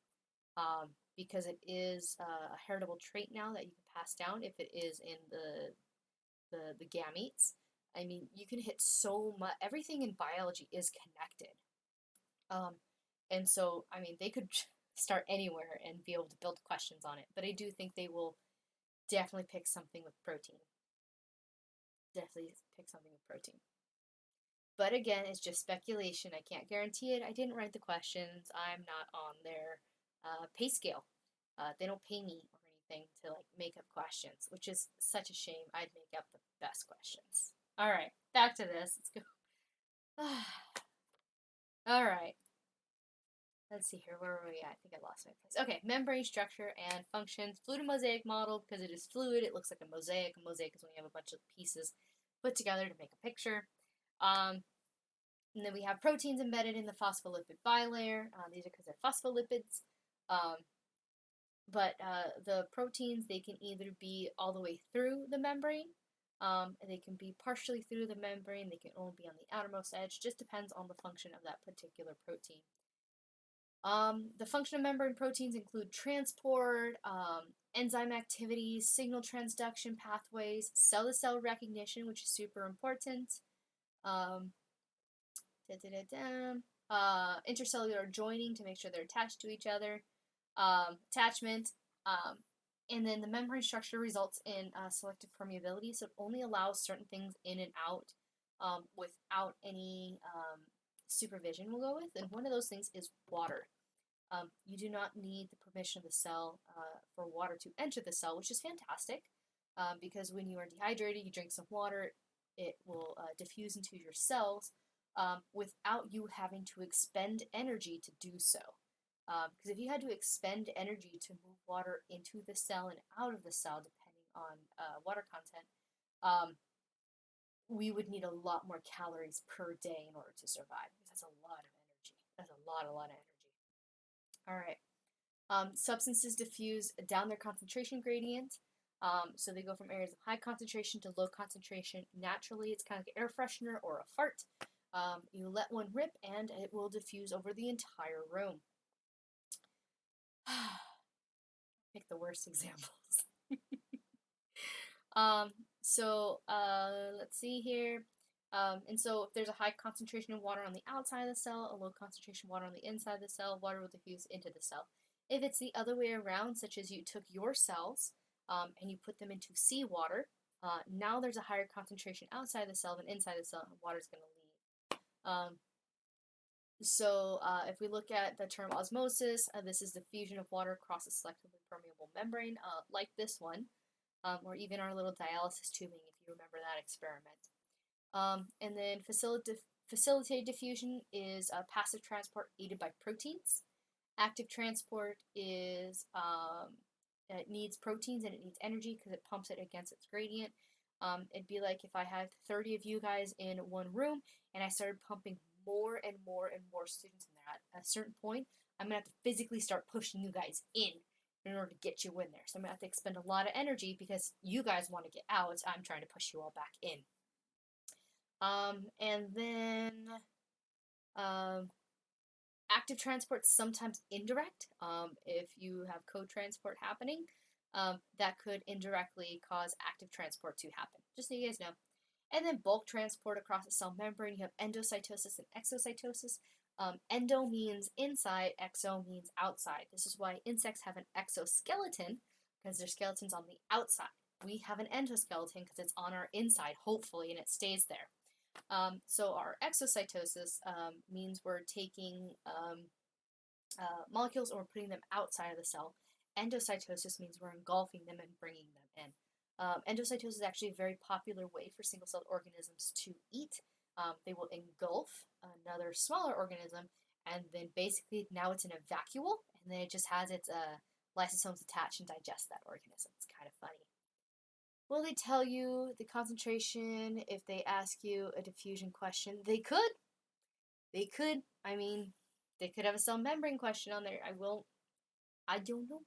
because it is a heritable trait now that you can pass down if it is in the gametes. I mean, you can hit so much. Everything in biology is connected. Um, and so, I mean, they could start anywhere and be able to build questions on it. But I do think they will definitely pick something with protein. Definitely pick something with protein. But again, it's just speculation. I can't guarantee it. I didn't write the questions. I'm not on their pay scale. They don't pay me or anything to like make up questions, which is such a shame. I'd make up the best questions. All right, back to this. Let's go. All right. Let's see here. Where were we at? I think I lost my place. Okay, membrane structure and functions. Fluid mosaic model because it is fluid. It looks like a mosaic. A mosaic is when you have a bunch of pieces put together to make a picture. And then we have proteins embedded in the phospholipid bilayer. These are because they're phospholipids. Um, but the proteins, they can either be all the way through the membrane, they can be partially through the membrane, they can only be on the outermost edge. Just depends on the function of that particular protein. The function of membrane proteins include transport, enzyme activities, signal transduction pathways, cell-to-cell recognition, which is super important. Intercellular joining to make sure they're attached to each other. Attachment. And then the membrane structure results in selective permeability, so it only allows certain things in and out without any supervision, we'll go with. And one of those things is water. You do not need the permission of the cell for water to enter the cell, which is fantastic because when you are dehydrated, you drink some water, it will diffuse into your cells without you having to expend energy to do so. Because if you had to expend energy to move water into the cell and out of the cell, depending on water content, we would need a lot more calories per day in order to survive. Because that's a lot of energy. That's a lot of energy. All right. Substances diffuse down their concentration gradient. So they go from areas of high concentration to low concentration naturally. It's kind of like an air freshener or a fart. You let one rip and it will diffuse over the entire room. Pick the worst examples. Let's see here. And so if there's a high concentration of water on the outside of the cell, a low concentration of water on the inside of the cell, water will diffuse into the cell. If it's the other way around, such as you took your cells and you put them into seawater, Now there's a higher concentration outside the cell than inside the cell, and water's going to leave. If we look at the term osmosis, this is the fusion of water across a selectively permeable membrane, like this one, or even our little dialysis tubing, if you remember that experiment. And then facilitated diffusion is passive transport aided by proteins. Active transport is it needs proteins and it needs energy because it pumps it against its gradient. It'd be like if I had 30 of you guys in one room and I started pumping more and more and more students in there. At a certain point, I'm going to have to physically start pushing you guys in order to get you in there. So I'm going to have to expend a lot of energy because you guys want to get out. I'm trying to push you all back in. And then active transport, sometimes indirect. If you have co-transport happening, that could indirectly cause active transport to happen. Just so you guys know. And then bulk transport across the cell membrane. You have endocytosis and exocytosis. Endo means inside, exo means outside. This is why insects have an exoskeleton, because their skeleton's on the outside. We have an endoskeleton because it's on our inside, hopefully, and it stays there. So our exocytosis means we're taking molecules and we're putting them outside of the cell. Endocytosis means we're engulfing them and bringing them in. Endocytosis is actually a very popular way for single-celled organisms to eat. They will engulf another smaller organism, and then basically now it's in a vacuole, and then it just has its lysosomes attached and digest that organism. It's kind of funny. Will they tell you the concentration if they ask you a diffusion question? They could. They could. I mean, they could have a cell membrane question on there. I don't know.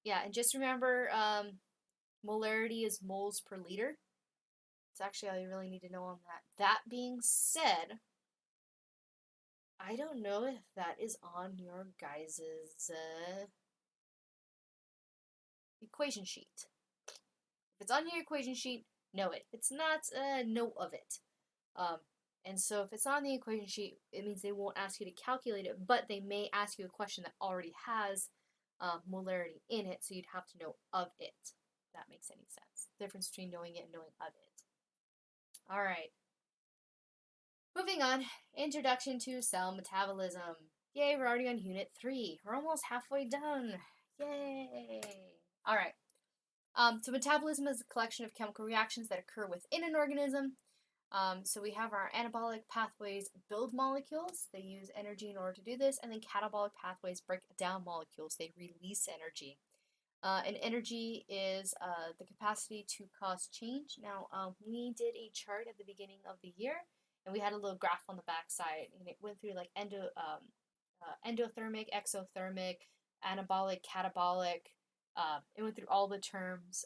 Yeah, and just remember, molarity is moles per liter. It's actually all you really need to know on that. That being said, I don't know if that is on your guys' equation sheet. If it's on your equation sheet, know it. If it's not, know of it. And so if it's not on the equation sheet, it means they won't ask you to calculate it, but they may ask you a question that already has molarity in it, so you'd have to know of it. If that makes any sense. The difference between knowing it and knowing of it. All right. Moving on. Introduction to cell metabolism. Yay, we're already on Unit 3. We're almost halfway done. Yay. All right. So metabolism is a collection of chemical reactions that occur within an organism. So we have our anabolic pathways build molecules. They use energy in order to do this. And then catabolic pathways break down molecules. They release energy. And energy is the capacity to cause change. Now, we did a chart at the beginning of the year, and we had a little graph on the back side, and it went through like endothermic, exothermic, anabolic, catabolic. It went through all the terms.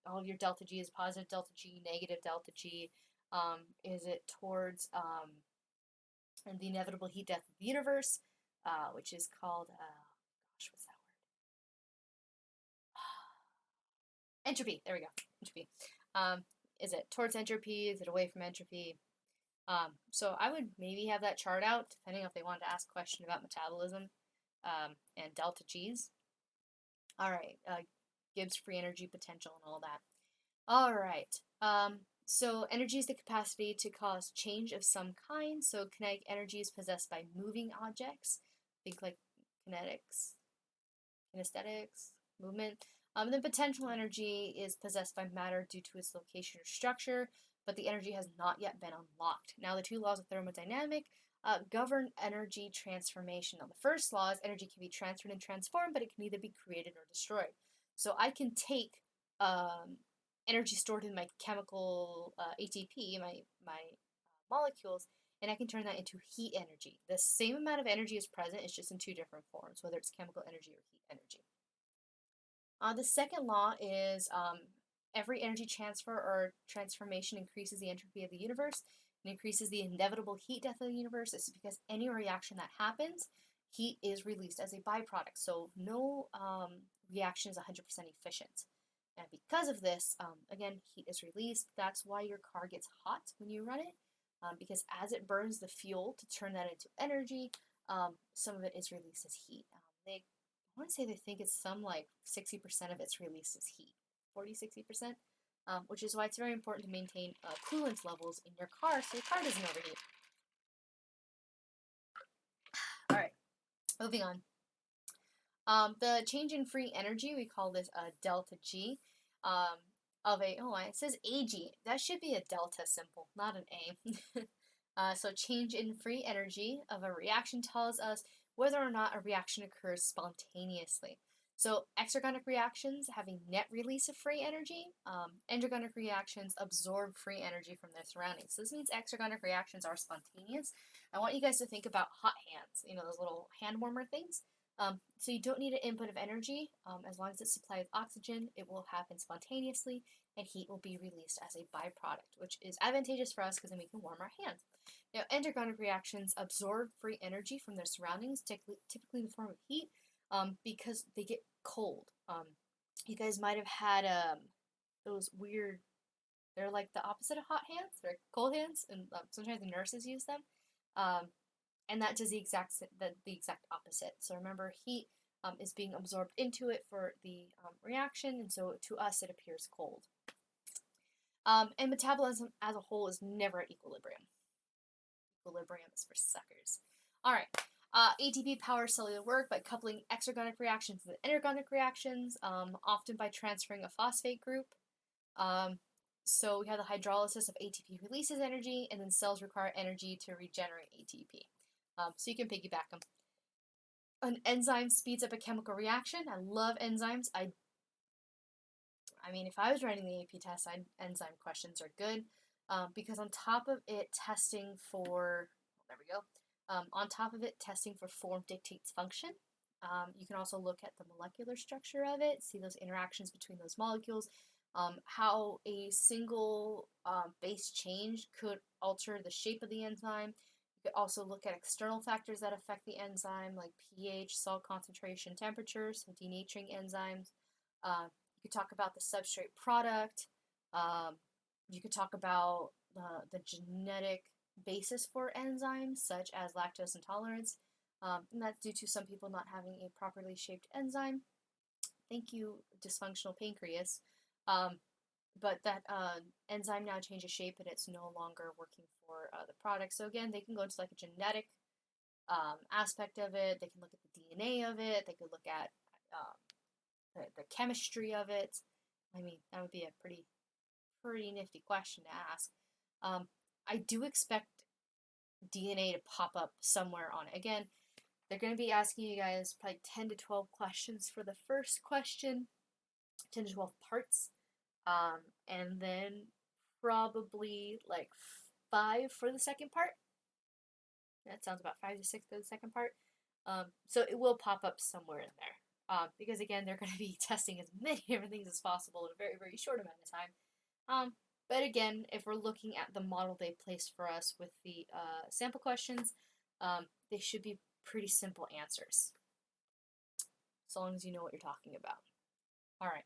All of your delta G is positive delta G, negative delta G. Is it towards the inevitable heat death of the universe, which is called, gosh, what's that word? Entropy. There we go. Entropy. Is it towards entropy? Is it away from entropy? So I would maybe have that chart out, depending if they wanted to ask a question about metabolism and delta G's. All right. Gibbs free energy potential and all that. All right. So energy is the capacity to cause change of some kind. So kinetic energy is possessed by moving objects. Think like kinetics, kinesthetics, movement. And then potential energy is possessed by matter due to its location or structure, but the energy has not yet been unlocked. Now, the two laws of thermodynamic govern energy transformation. Now, the first law is energy can be transferred and transformed, but it can neither be created or destroyed. So I can take energy stored in my chemical ATP, my molecules, and I can turn that into heat energy. The same amount of energy is present, it's just in two different forms, whether it's chemical energy or heat energy. The second law is every energy transfer or transformation increases the entropy of the universe and increases the inevitable heat death of the universe. This is because any reaction that happens, heat is released as a byproduct. So no reaction is 100% efficient. And because of this, again, heat is released. That's why your car gets hot when you run it, because as it burns the fuel to turn that into energy, some of it is released as heat. I want to say they think it's some like 60% of its released as heat. 40, 60%, which is why it's very important to maintain coolant levels in your car so your car doesn't overheat. All right, moving on. The change in free energy, we call this delta G, of a, oh, it says AG. That should be a delta symbol, not an A. So change in free energy of a reaction tells us whether or not a reaction occurs spontaneously. So exergonic reactions have a net release of free energy. Endergonic reactions absorb free energy from their surroundings. So this means exergonic reactions are spontaneous. I want you guys to think about hot hands, those little hand warmer things. So you don't need an input of energy. As long as it's supplied with oxygen, it will happen spontaneously, and heat will be released as a byproduct, which is advantageous for us because then we can warm our hands. Now, endergonic reactions absorb free energy from their surroundings, typically in the form of heat, because they get cold. You guys might have had those weird, they're like the opposite of hot hands, they're cold hands, and sometimes the nurses use them. And that does the exact opposite. So remember, heat is being absorbed into it for the reaction, and so to us it appears cold. And metabolism as a whole is never at equilibrium. Equilibrium is for suckers. All right. ATP powers cellular work by coupling exergonic reactions with endergonic reactions, often by transferring a phosphate group. So we have the hydrolysis of ATP releases energy, and then cells require energy to regenerate ATP. So you can piggyback them. An enzyme speeds up a chemical reaction. I love enzymes. I mean, if I was writing the AP test, enzyme questions are good because on top of it testing for, there we go, on top of it testing for form dictates function. You can also look at the molecular structure of it, see those interactions between those molecules, how a single base change could alter the shape of the enzyme. You could also look at external factors that affect the enzyme, like pH, salt concentration, temperature, so denaturing enzymes. You could talk about the substrate product. You could talk about the genetic basis for enzymes, such as lactose intolerance. And that's due to some people not having a properly shaped enzyme. Thank you, dysfunctional pancreas. But that enzyme now changes shape and it's no longer working for the product. So again, they can go into like a genetic aspect of it. They can look at the DNA of it. They could look at the chemistry of it. I mean, that would be a pretty nifty question to ask. I do expect DNA to pop up somewhere on it. Again, they're going to be asking you guys probably 10 to 12 questions for the first question, 10 to 12 parts, and then probably like 5 for the second part. That sounds about 5 to 6 for the second part. So it will pop up somewhere in there. Because again, they're going to be testing as many different things as possible in a very, very short amount of time. But again, if we're looking at the model they placed for us with the sample questions, they should be pretty simple answers. So long as you know what you're talking about. All right.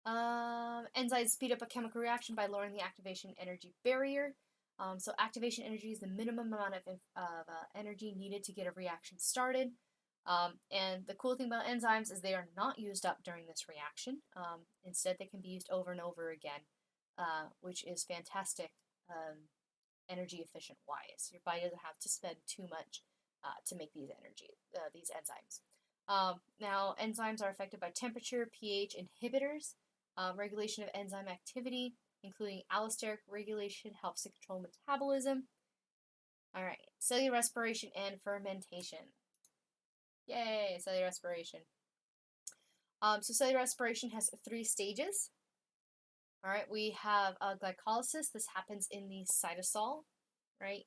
Enzymes speed up a chemical reaction by lowering the activation energy barrier. So activation energy is the minimum amount of energy needed to get a reaction started. And the cool thing about enzymes is they are not used up during this reaction. Instead, they can be used over and over again, which is fantastic energy efficient wise. Your body doesn't have to spend too much to make these enzymes. Now, enzymes are affected by temperature, pH, inhibitors. Regulation of enzyme activity, including allosteric regulation, helps to control metabolism. All right, cellular respiration and fermentation. Yay, cellular respiration. So cellular respiration has 3 stages. All right, we have glycolysis. This happens in the cytosol, right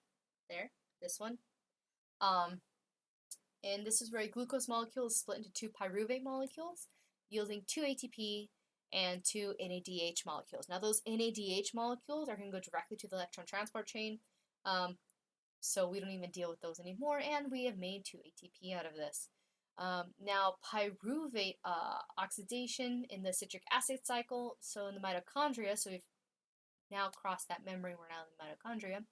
there, this one. And this is where a glucose molecule is split into 2 pyruvate molecules, yielding 2 ATP and 2 NADH molecules. Now those NADH molecules are going to go directly to the electron transport chain, so we don't even deal with those anymore, and we have made 2 ATP out of this. Now pyruvate oxidation in the citric acid cycle, so in the mitochondria, so we've now crossed that membrane, we're now in the mitochondria.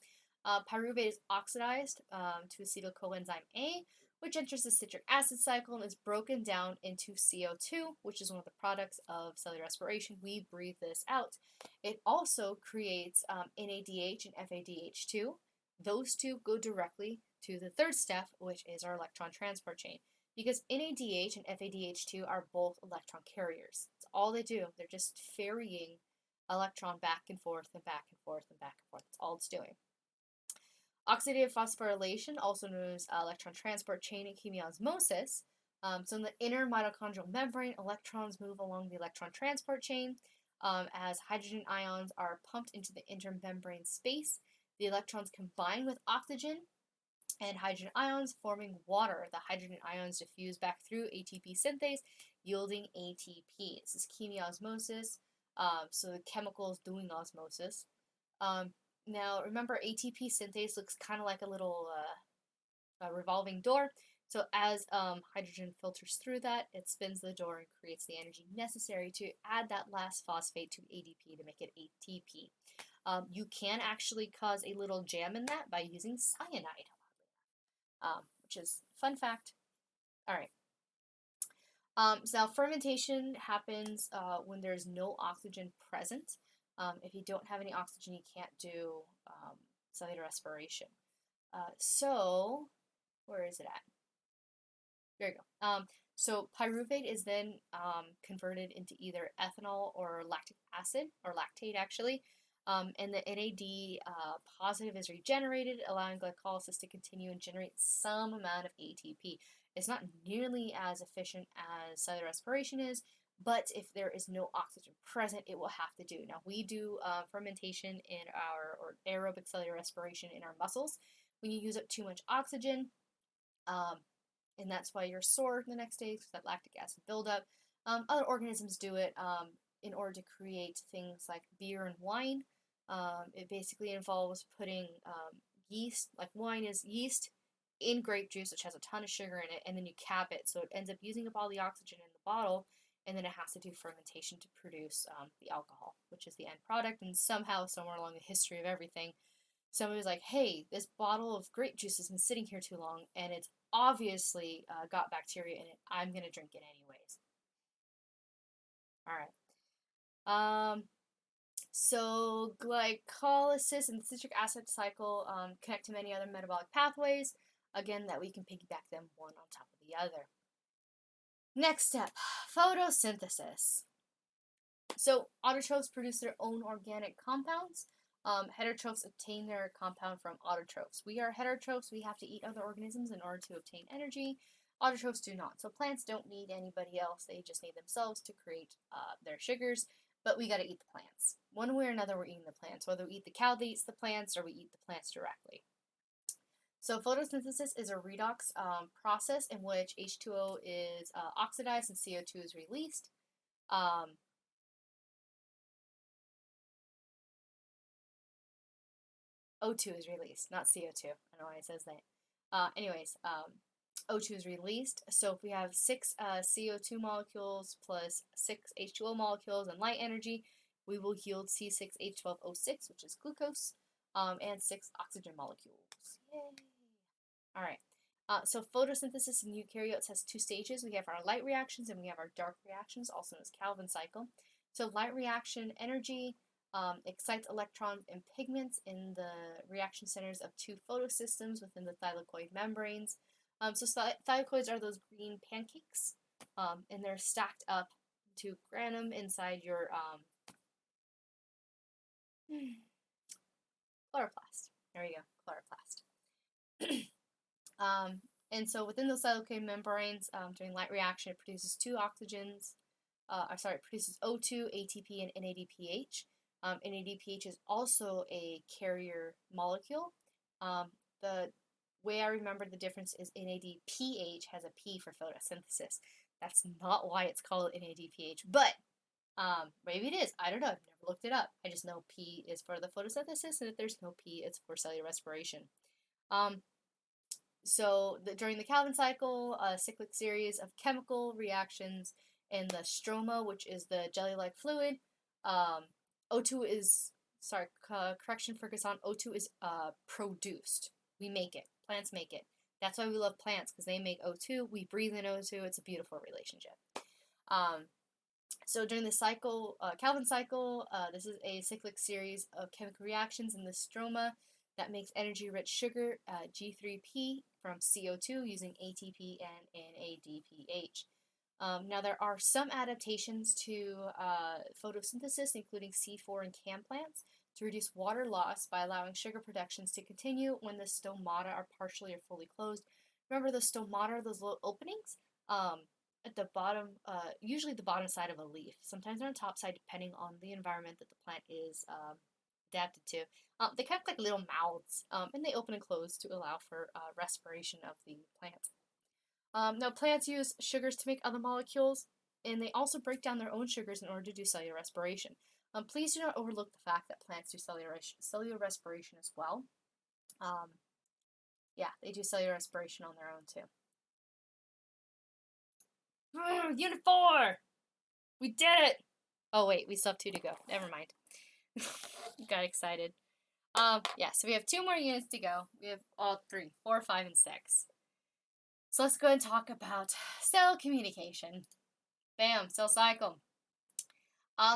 Pyruvate is oxidized to acetyl coenzyme A, which enters the citric acid cycle and is broken down into CO2, which is one of the products of cellular respiration. We breathe this out. It also creates NADH and FADH2. Those two go directly to the third step, which is our electron transport chain. Because NADH and FADH2 are both electron carriers. That's all they do. They're just ferrying electron back and forth and back and forth and back and forth. That's all it's doing. Oxidative phosphorylation, also known as electron transport chain and chemiosmosis. So in the inner mitochondrial membrane, electrons move along the electron transport chain. As hydrogen ions are pumped into the intermembrane space, the electrons combine with oxygen and hydrogen ions, forming water. The hydrogen ions diffuse back through ATP synthase, yielding ATP. This is chemiosmosis. So the chemicals doing osmosis. Now, remember, ATP synthase looks kind of like a little revolving door. So as hydrogen filters through that, it spins the door and creates the energy necessary to add that last phosphate to ADP to make it ATP. You can actually cause a little jam in that by using cyanide, which is fun fact. All right. So now fermentation happens when there's no oxygen present. If you don't have any oxygen, you can't do cellular respiration. So, where is it at? There you go. So pyruvate is then converted into either ethanol or lactic acid, or lactate actually, and the NAD positive is regenerated, allowing glycolysis to continue and generate some amount of ATP. It's not nearly as efficient as cellular respiration is, but if there is no oxygen present, it will have to do. Now, we do fermentation in or aerobic cellular respiration in our muscles. When you use up too much oxygen, and that's why you're sore the next day, because that lactic acid buildup. Other organisms do it in order to create things like beer and wine. It basically involves putting yeast, like wine is yeast, in grape juice, which has a ton of sugar in it, and then you cap it, so it ends up using up all the oxygen in the bottle, and then it has to do fermentation to produce the alcohol, which is the end product. And somehow, somewhere along the history of everything, somebody was like, hey, this bottle of grape juice has been sitting here too long, and it's obviously got bacteria in it. I'm going to drink it anyways. All right. So glycolysis and the citric acid cycle connect to many other metabolic pathways, again, that we can piggyback them one on top of the other. Next step, photosynthesis. So autotrophs produce their own organic compounds. Heterotrophs obtain their compound from autotrophs. We are heterotrophs. We have to eat other organisms in order to obtain energy. Autotrophs do not. So plants don't need anybody else. They just need themselves to create their sugars. But we got to eat the plants. One way or another, we're eating the plants. Whether we eat the cow that eats the plants or we eat the plants directly. So photosynthesis is a redox process in which H2O is oxidized and CO2 is released. O2 is released, not CO2. I don't know why it says that. Anyways, O2 is released. So if we have 6 CO2 molecules plus 6 H2O molecules and light energy, we will yield C6H12O6, which is glucose, and 6 oxygen molecules. Yay! All right. So photosynthesis in eukaryotes has 2 stages. We have our light reactions and we have our dark reactions, also known as Calvin cycle. So light reaction energy excites electrons and pigments in the reaction centers of 2 photosystems within the thylakoid membranes. So thylakoids are those green pancakes, and they're stacked up to granum inside your chloroplast. There you go, chloroplast. And so within those thylakoid membranes, during light reaction, it produces 2 oxygens. It produces O2, ATP, and NADPH. NADPH is also a carrier molecule. The way I remember the difference is NADPH has a P for photosynthesis. That's not why it's called NADPH, but maybe it is. I don't know. I've never looked it up. I just know P is for the photosynthesis, and if there's no P, it's for cellular respiration. So during the Calvin cycle, a cyclic series of chemical reactions in the stroma, which is the jelly-like fluid. O2 is, correction for Gassan, O2 is produced. We make it. Plants make it. That's why we love plants, because they make O2. We breathe in O2. It's a beautiful relationship. Um, so during the cycle, Calvin cycle, this is a cyclic series of chemical reactions in the stroma that makes energy-rich sugar, G3P, from CO2 using ATP and NADPH. Now, there are some adaptations to photosynthesis, including C4 and CAM plants, to reduce water loss by allowing sugar productions to continue when the stomata are partially or fully closed. Remember, the stomata are those little openings at the bottom, usually the bottom side of a leaf. Sometimes they're on the top side, depending on the environment that the plant is adapted to. They kind of like little mouths, and they open and close to allow for respiration of the plant. Now, plants use sugars to make other molecules, and they also break down their own sugars in order to do cellular respiration. Please do not overlook the fact that plants do cellular respiration as well. Yeah, they do cellular respiration on their own too. Unit 4! We did it! Oh wait, we still have 2 to go. Never mind. Got excited. Yeah, so we have 2 more units to go. We have all 3, 4, 5, and 6. So let's go ahead and talk about cell communication. Bam, cell cycle.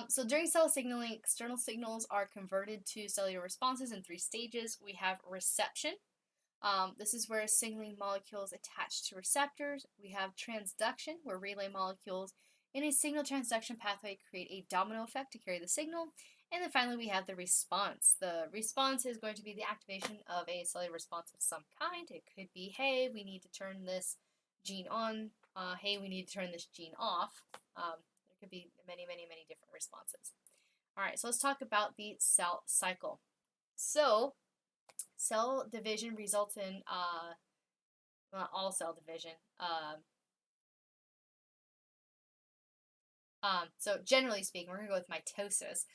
So during cell signaling, external signals are converted to cellular responses in 3 stages. We have reception. This is where signaling molecules attach to receptors. We have transduction, where relay molecules in a signal transduction pathway create a domino effect to carry the signal. And then finally, we have the response. The response is going to be the activation of a cellular response of some kind. It could be, hey, we need to turn this gene on. Hey, we need to turn this gene off. There could be many, many, many different responses. All right, so let's talk about the cell cycle. So, cell division results in, not all cell division. So generally speaking, we're going to go with mitosis.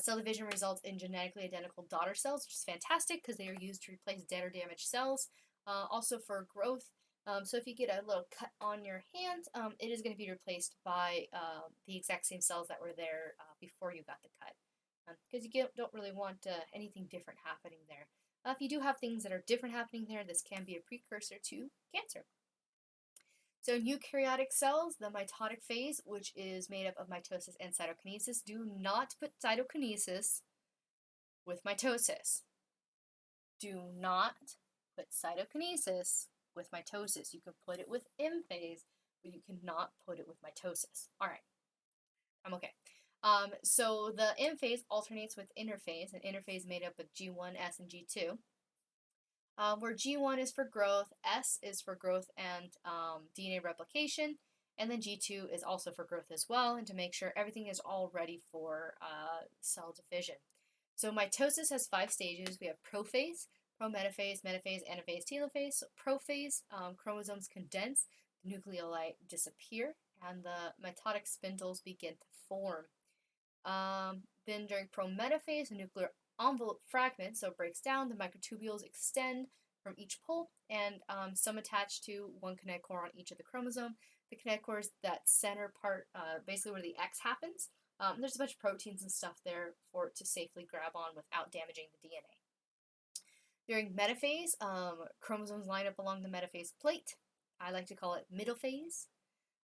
Cell division results in genetically identical daughter cells, which is fantastic because they are used to replace dead or damaged cells. Also for growth, so if you get a little cut on your hand, it is going to be replaced by the exact same cells that were there before you got the cut. Because you don't really want anything different happening there. If you do have things that are different happening there, this can be a precursor to cancer. So in eukaryotic cells, the mitotic phase, which is made up of mitosis and cytokinesis, do not put cytokinesis with mitosis. Do not put cytokinesis with mitosis. You can put it with M phase, but you cannot put it with mitosis. All right, I'm okay. So the M phase alternates with interphase, an interphase made up of G1, S, and G2. Where G1 is for growth, S is for growth and DNA replication, and then G2 is also for growth as well, and to make sure everything is all ready for cell division. So mitosis has 5 stages. We have prophase, prometaphase, metaphase, anaphase, telophase. So prophase, chromosomes condense, nucleoli disappear, and the mitotic spindles begin to form. Then during prometaphase, the nuclear envelope fragments, so it breaks down, the microtubules extend from each pole, and some attach to one kinetochore on each of the chromosome. The kinetochore is that center part, basically where the X happens. There's a bunch of proteins and stuff there for it to safely grab on without damaging the DNA. During metaphase, chromosomes line up along the metaphase plate. I like to call it middle phase.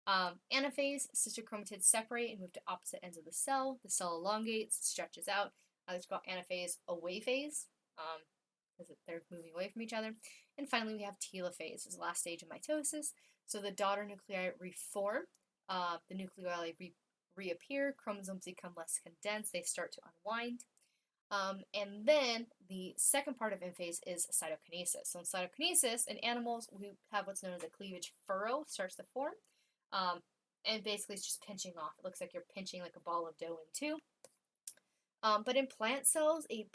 Anaphase, sister chromatids separate and move to opposite ends of the cell. The cell elongates, stretches out. I like to call anaphase away phase, because they're moving away from each other. And finally, we have telophase, this is the last stage of mitosis. So the daughter nuclei reform, the nucleoli reappear, chromosomes become less condensed, they start to unwind. And then the second part of M phase is cytokinesis. So in cytokinesis, in animals, we have what's known as a cleavage furrow starts to form. And basically it's just pinching off. It looks like you're pinching like a ball of dough in two. But in plant cells, a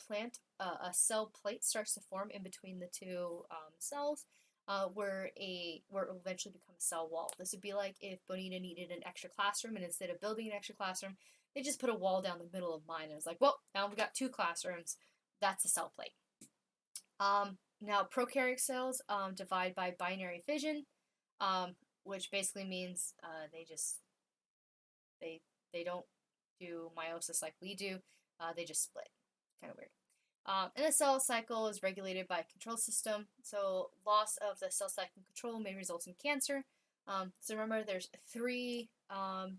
cell plate starts to form in between the two cells, where it will eventually become a cell wall. This would be like if Bonita needed an extra classroom, and instead of building an extra classroom, they just put a wall down the middle of mine. And it's like, well, now we've got 2 classrooms. That's a cell plate. Now, prokaryotic cells divide by binary fission, which basically means they don't do meiosis like we do. They just split. Kind of weird. And the cell cycle is regulated by a control system. So loss of the cell cycle control may result in cancer. So remember, there's three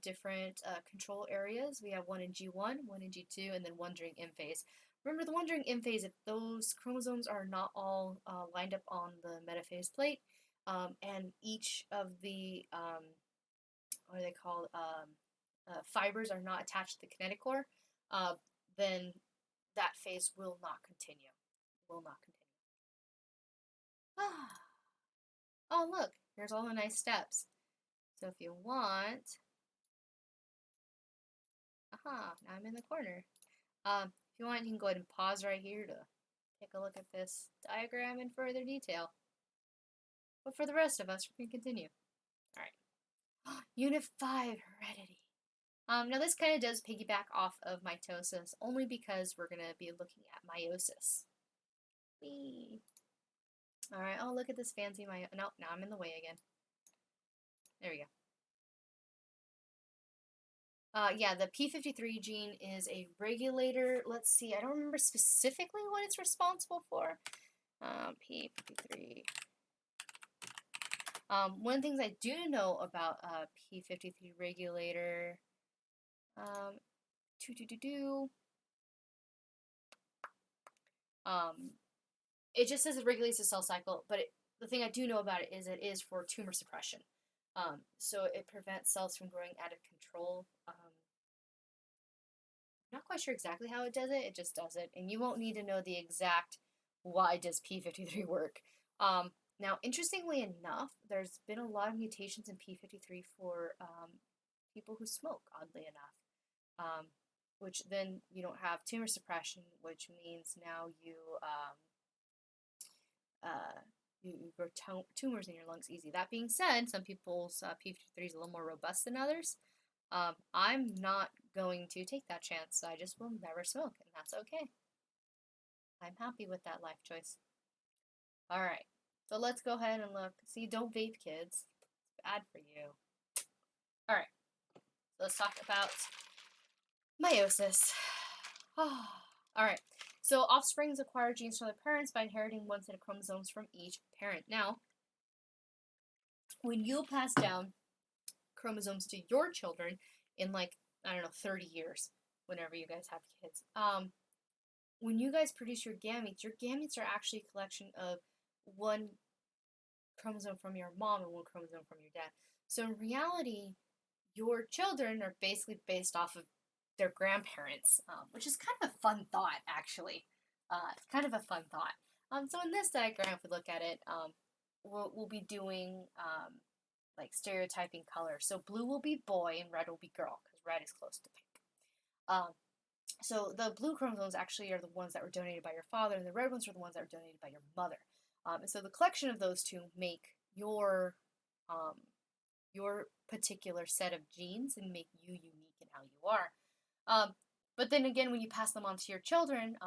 different control areas. We have one in G1, one in G2, and then one during M phase. Remember, the one during M phase, if those chromosomes are not all lined up on the metaphase plate, and each of the what are they called? Fibers are not attached to the kinetochore, then that phase will not continue. Will not continue. Oh, look, here's all the nice steps. So if you want, aha, now I'm in the corner. If you want, you can go ahead and pause right here to take a look at this diagram in further detail. But for the rest of us, we can continue. All right. Unit 5, heredity. Now this kind of does piggyback off of mitosis, only because we're going to be looking at meiosis. Whee. All right. Oh, look at this fancy no, now I'm in the way again. There we go. Yeah, the P53 gene is a regulator. Let's see, I don't remember specifically what it's responsible for. P53. One of the things I do know about P53 regulator, um, it just says it regulates the cell cycle, but the thing I do know about it is for tumor suppression. So it prevents cells from growing out of control. Not quite sure exactly how it just does it, and you won't need to know the exact why does P53 work. Now, interestingly enough, there's been a lot of mutations in P53 for people who smoke, oddly enough, which then you don't have tumor suppression, which means now you grow tumors in your lungs easy. That being said, some people's P53 is a little more robust than others. I'm not going to take that chance. I just will never smoke, and that's okay. I'm happy with that life choice. All right, so let's go ahead and look. See, don't vape, kids. It's bad for you. All right, so let's talk about meiosis. All right, so offsprings acquire genes from their parents by inheriting one set of chromosomes from each parent. Now, when you pass down chromosomes to your children in, like, I don't know, 30 years, whenever you guys have kids, when you guys produce your gametes are actually a collection of one chromosome from your mom and one chromosome from your dad. So in reality, your children are basically based off of their grandparents, which is kind of a fun thought, actually. Kind of a fun thought. So in this diagram, if we look at it, we'll be doing like stereotyping colors. So blue will be boy and red will be girl, because red is close to pink. So the blue chromosomes actually are the ones that were donated by your father, and the red ones are the ones that were donated by your mother. And so the collection of those two make your particular set of genes and make you unique in how you are. But then again, when you pass them on to your children,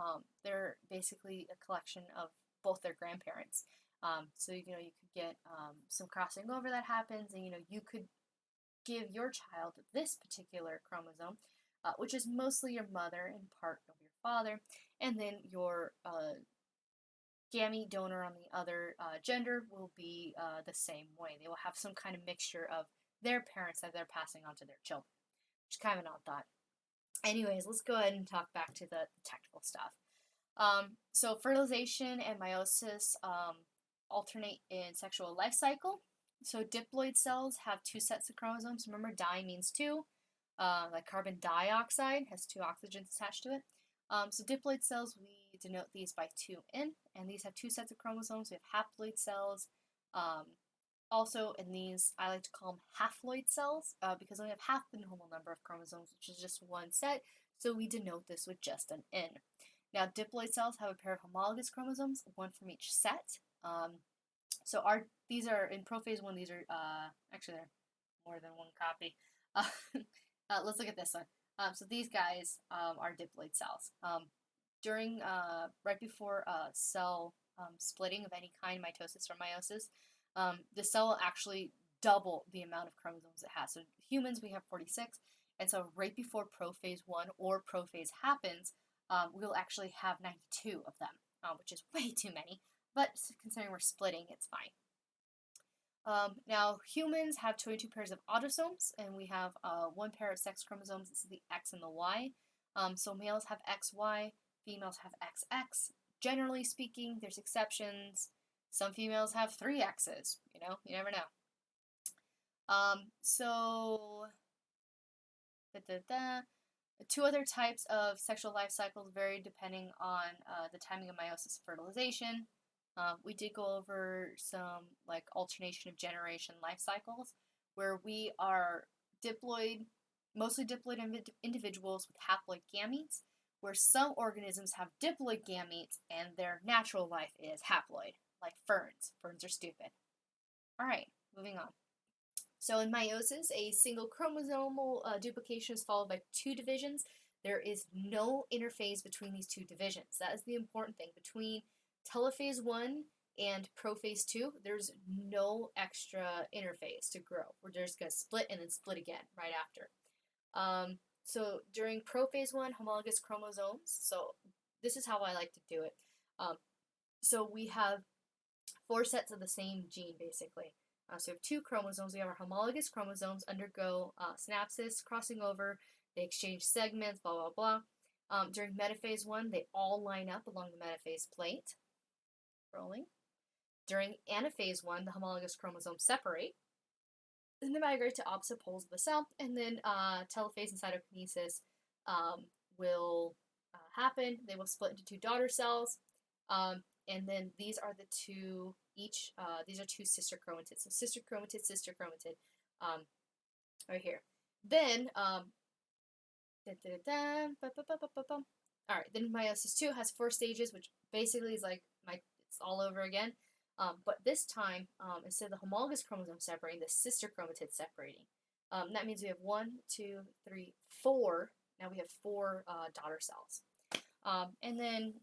they're basically a collection of both their grandparents. So you could get some crossing over that happens, and you could give your child this particular chromosome, which is mostly your mother and part of your father, and then your gamete donor on the other gender will be the same way. They will have some kind of mixture of their parents that they're passing on to their children, which is kind of an odd thought. Anyways, let's go ahead and talk back to the technical stuff. So fertilization and meiosis alternate in sexual life cycle. So diploid cells have two sets of chromosomes. Remember, di means two. Like carbon dioxide has two oxygens attached to it. So diploid cells, we denote these by 2N, and these have two sets of chromosomes. We have haploid cells. Also, in these, I like to call them haploid cells because we have half the normal number of chromosomes, which is just one set, so we denote this with just an N. Now, diploid cells have a pair of homologous chromosomes, one from each set. So these are, in prophase 1, these are, actually, they're more than one copy. Let's look at this one. So these guys are diploid cells. Right before cell splitting of any kind, mitosis or meiosis, the cell will actually double the amount of chromosomes it has. So humans, we have 46, and so right before prophase 1 or prophase happens, we'll actually have 92 of them, which is way too many. But considering we're splitting, it's fine. Now, humans have 22 pairs of autosomes, and we have one pair of sex chromosomes. This is the X and the Y. So males have XY, females have XX. Generally speaking, there's exceptions. Some females have 3 X's. You know, you never know. So, two other types of sexual life cycles vary depending on the timing of meiosis and fertilization. We did go over some like alternation of generation life cycles where we are diploid, mostly diploid individuals with haploid gametes, where some organisms have diploid gametes and their natural life is haploid, like ferns. Ferns are stupid. All right, moving on. So in meiosis, a single chromosomal duplication is followed by 2 divisions. There is no interphase between these 2 divisions. That is the important thing. Between telophase 1 and prophase 2, there's no extra interphase to grow. We're just going to split and then split again right after. So during prophase 1, homologous chromosomes, so this is how I like to do it. So we have 4 sets of the same gene, basically. So we have 2 chromosomes. We have our homologous chromosomes undergo synapsis, crossing over. They exchange segments, blah, blah, blah. During metaphase 1, they all line up along the metaphase plate. Rolling. During anaphase 1, the homologous chromosomes separate. Then they migrate to opposite poles of the cell, and then telophase and cytokinesis will happen. They will split into 2 daughter cells. And then these are the 2, these are 2 sister chromatids. So sister chromatid, right here. Then, alright, then meiosis 2 has 4 stages, which basically is like, it's all over again. But this time, instead of the homologous chromosome separating, the sister chromatid separating. That means we have 1, 2, 3, 4. Now we have 4 daughter cells. And then,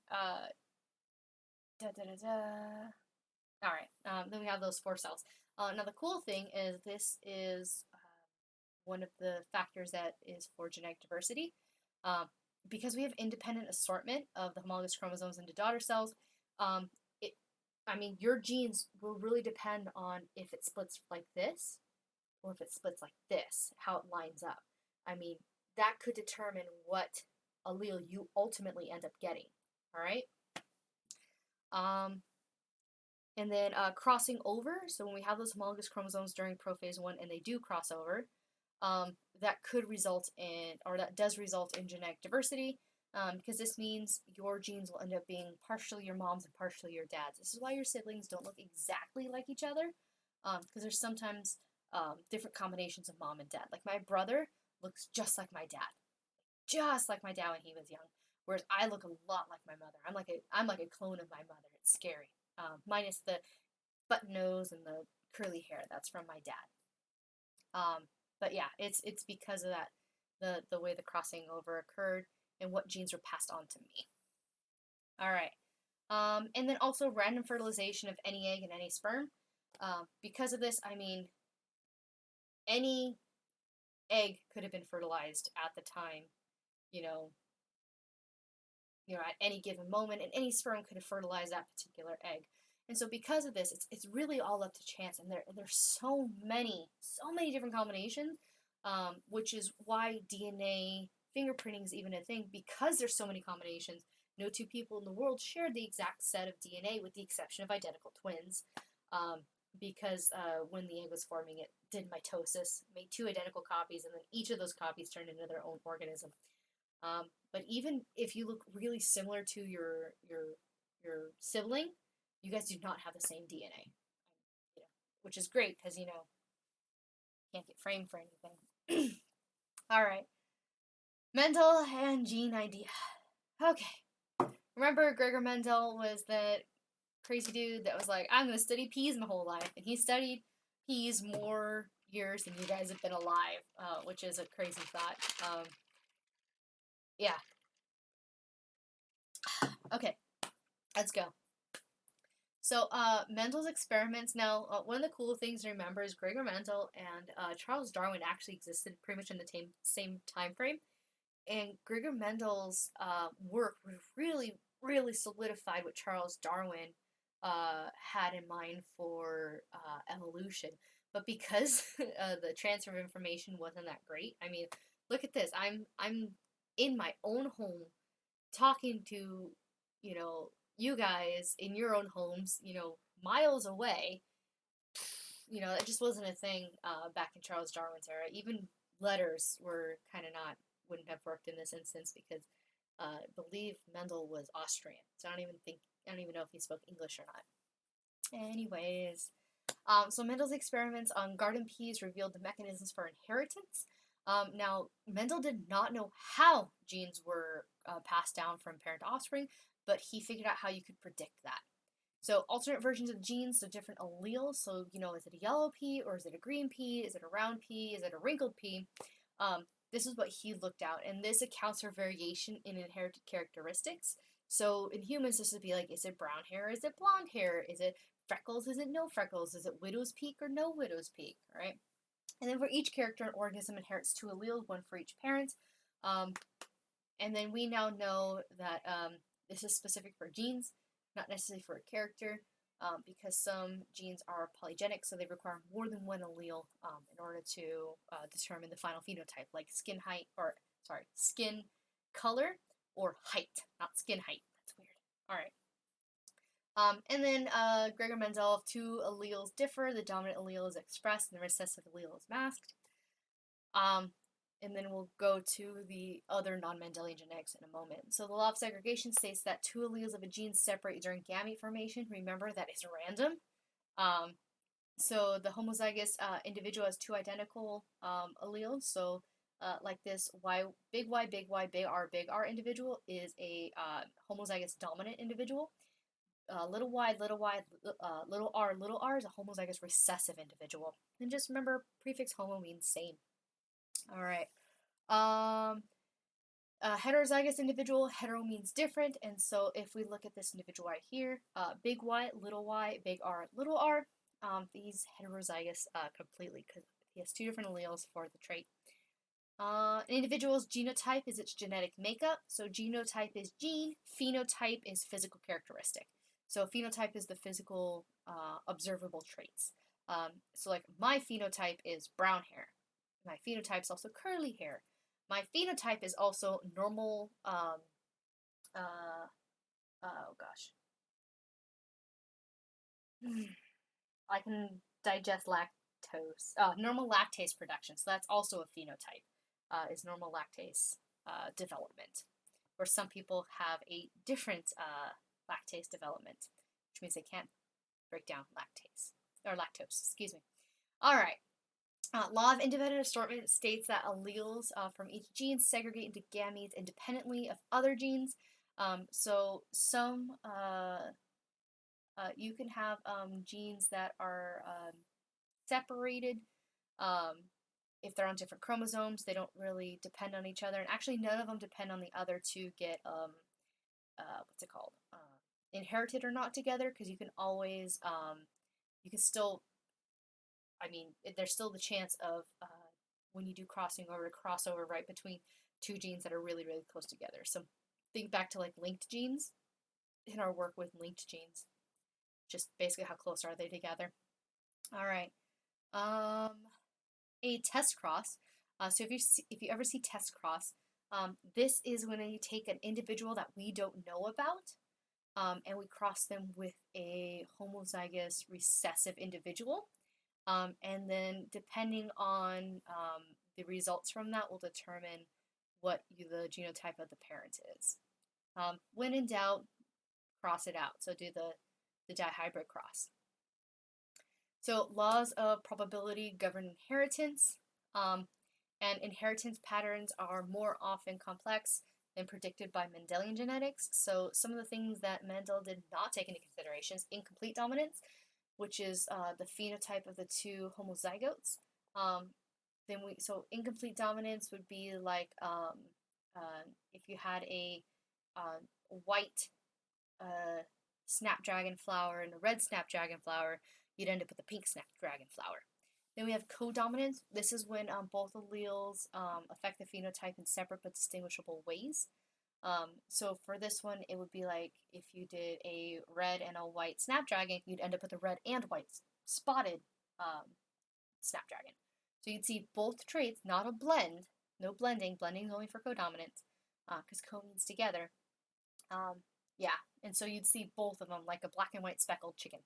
Alright, then we have those 4 cells. Now the cool thing is this is one of the factors that is for genetic diversity. Because we have independent assortment of the homologous chromosomes into daughter cells, your genes will really depend on if it splits like this or if it splits like this, how it lines up. That could determine what allele you ultimately end up getting. Alright? And then crossing over, so when we have those homologous chromosomes during prophase 1 and they do cross over, that could result in, or that does result in genetic diversity, because this means your genes will end up being partially your mom's and partially your dad's. This is why your siblings don't look exactly like each other, because there's sometimes different combinations of mom and dad. Like my brother looks just like my dad. Just like my dad when he was young. Whereas I look a lot like my mother. I'm like a clone of my mother. It's scary. Minus the button nose and the curly hair. That's from my dad. But yeah, it's because of that, the way the crossing over occurred and what genes were passed on to me. Alright. And then also random fertilization of any egg and any sperm. Because of this, any egg could have been fertilized at the time, at any given moment, and any sperm could have fertilized that particular egg. And so because of this, it's really all up to chance, and there's so many different combinations, which is why DNA fingerprinting is even a thing, because there's so many combinations. No 2 people in the world share the exact set of DNA, with the exception of identical twins, because when the egg was forming, it did mitosis, made 2 identical copies, and then each of those copies turned into their own organism. But even if you look really similar to your sibling, you guys do not have the same DNA, which is great because can't get framed for anything. All right, Mendel and gene idea. Okay, remember Gregor Mendel was that crazy dude that was like, I'm gonna study peas my whole life, and he studied peas more years than you guys have been alive, which is a crazy thought. Yeah. Okay, let's go. So, Mendel's experiments. Now, one of the cool things to remember is Gregor Mendel and Charles Darwin actually existed pretty much in the same time frame. And Gregor Mendel's work was really, really solidified what Charles Darwin had in mind for evolution. But because the transfer of information wasn't that great, I mean, look at this. I'm in my own home talking to, you know, you guys in your own homes, miles away. It just wasn't a thing back in Charles Darwin's era. Even letters were kind of not wouldn't have worked in this instance because I believe Mendel was Austrian. So I don't even know if he spoke English or not. Anyways, so Mendel's experiments on garden peas revealed the mechanisms for inheritance. Now, Mendel did not know how genes were passed down from parent to offspring, but he figured out how you could predict that. So alternate versions of genes, so different alleles. So, is it a yellow pea or is it a green pea? Is it a round pea? Is it a wrinkled pea? This is what he looked out, and this accounts for variation in inherited characteristics. So in humans, this would be like, is it brown hair? Is it blonde hair? Is it freckles? Is it no freckles? Is it widow's peak or no widow's peak? Right? And then for each character, an organism inherits two alleles, one for each parent. Um, and then we now know that this is specific for genes, not necessarily for a character, because some genes are polygenic, so they require more than one allele in order to determine the final phenotype, like skin color or height, not skin height. That's weird. All right. And then Gregor Mendel, if two alleles differ, the dominant allele is expressed and the recessive allele is masked. And then we'll go to the other non-Mendelian genetics in a moment. So the law of segregation states that two alleles of a gene separate during gamete formation. Remember, that is random. So the homozygous individual has two identical alleles. So like this big Y, big Y, big R individual is a homozygous dominant individual. Little y, little r is a homozygous recessive individual. And just remember, prefix homo means same. All right. Heterozygous individual, hetero means different, and so if we look at this individual right here, big Y, big R, little r, he's heterozygous completely because he has two different alleles for the trait. An individual's genotype is its genetic makeup. So genotype is gene, phenotype is physical characteristic. So phenotype is the physical observable traits. So like my phenotype is brown hair. My phenotype is also curly hair. My phenotype is also normal. Oh gosh, I can digest lactose. Normal lactase production. So that's also a phenotype. Is normal lactase development, where some people have a different lactase development, which means they can't break down lactose. Excuse me. All right. Law of independent assortment states that alleles from each gene segregate into gametes independently of other genes. So some you can have genes that are separated. If they're on different chromosomes, they don't really depend on each other, and actually none of them depend on the other to get what's it called, inherited or not together, because you can always you can still, I mean, there's still the chance of when you do crossover right between two genes that are really, really close together. So think back to like linked genes in our work with linked genes. Just basically how close are they together. All right. A test cross. So if you ever see test cross, this is when you take an individual that we don't know about, and we cross them with a homozygous recessive individual. And then depending on the results from that will determine what the genotype of the parent is. When in doubt, cross it out. So do the dihybrid cross. So laws of probability govern inheritance, and inheritance patterns are more often complex than predicted by Mendelian genetics. So some of the things that Mendel did not take into consideration is incomplete dominance, which is the phenotype of the two homozygotes. So incomplete dominance would be like if you had a white snapdragon flower and a red snapdragon flower, you'd end up with a pink snapdragon flower. Then we have codominance. This is when both alleles affect the phenotype in separate but distinguishable ways. So for this one, it would be like if you did a red and a white snapdragon, you'd end up with a red and white spotted um, snapdragon. So you'd see both traits, not a blend, no blending. Blending is only for codominance, because co means together. Yeah, and so you'd see both of them like a black and white speckled chicken.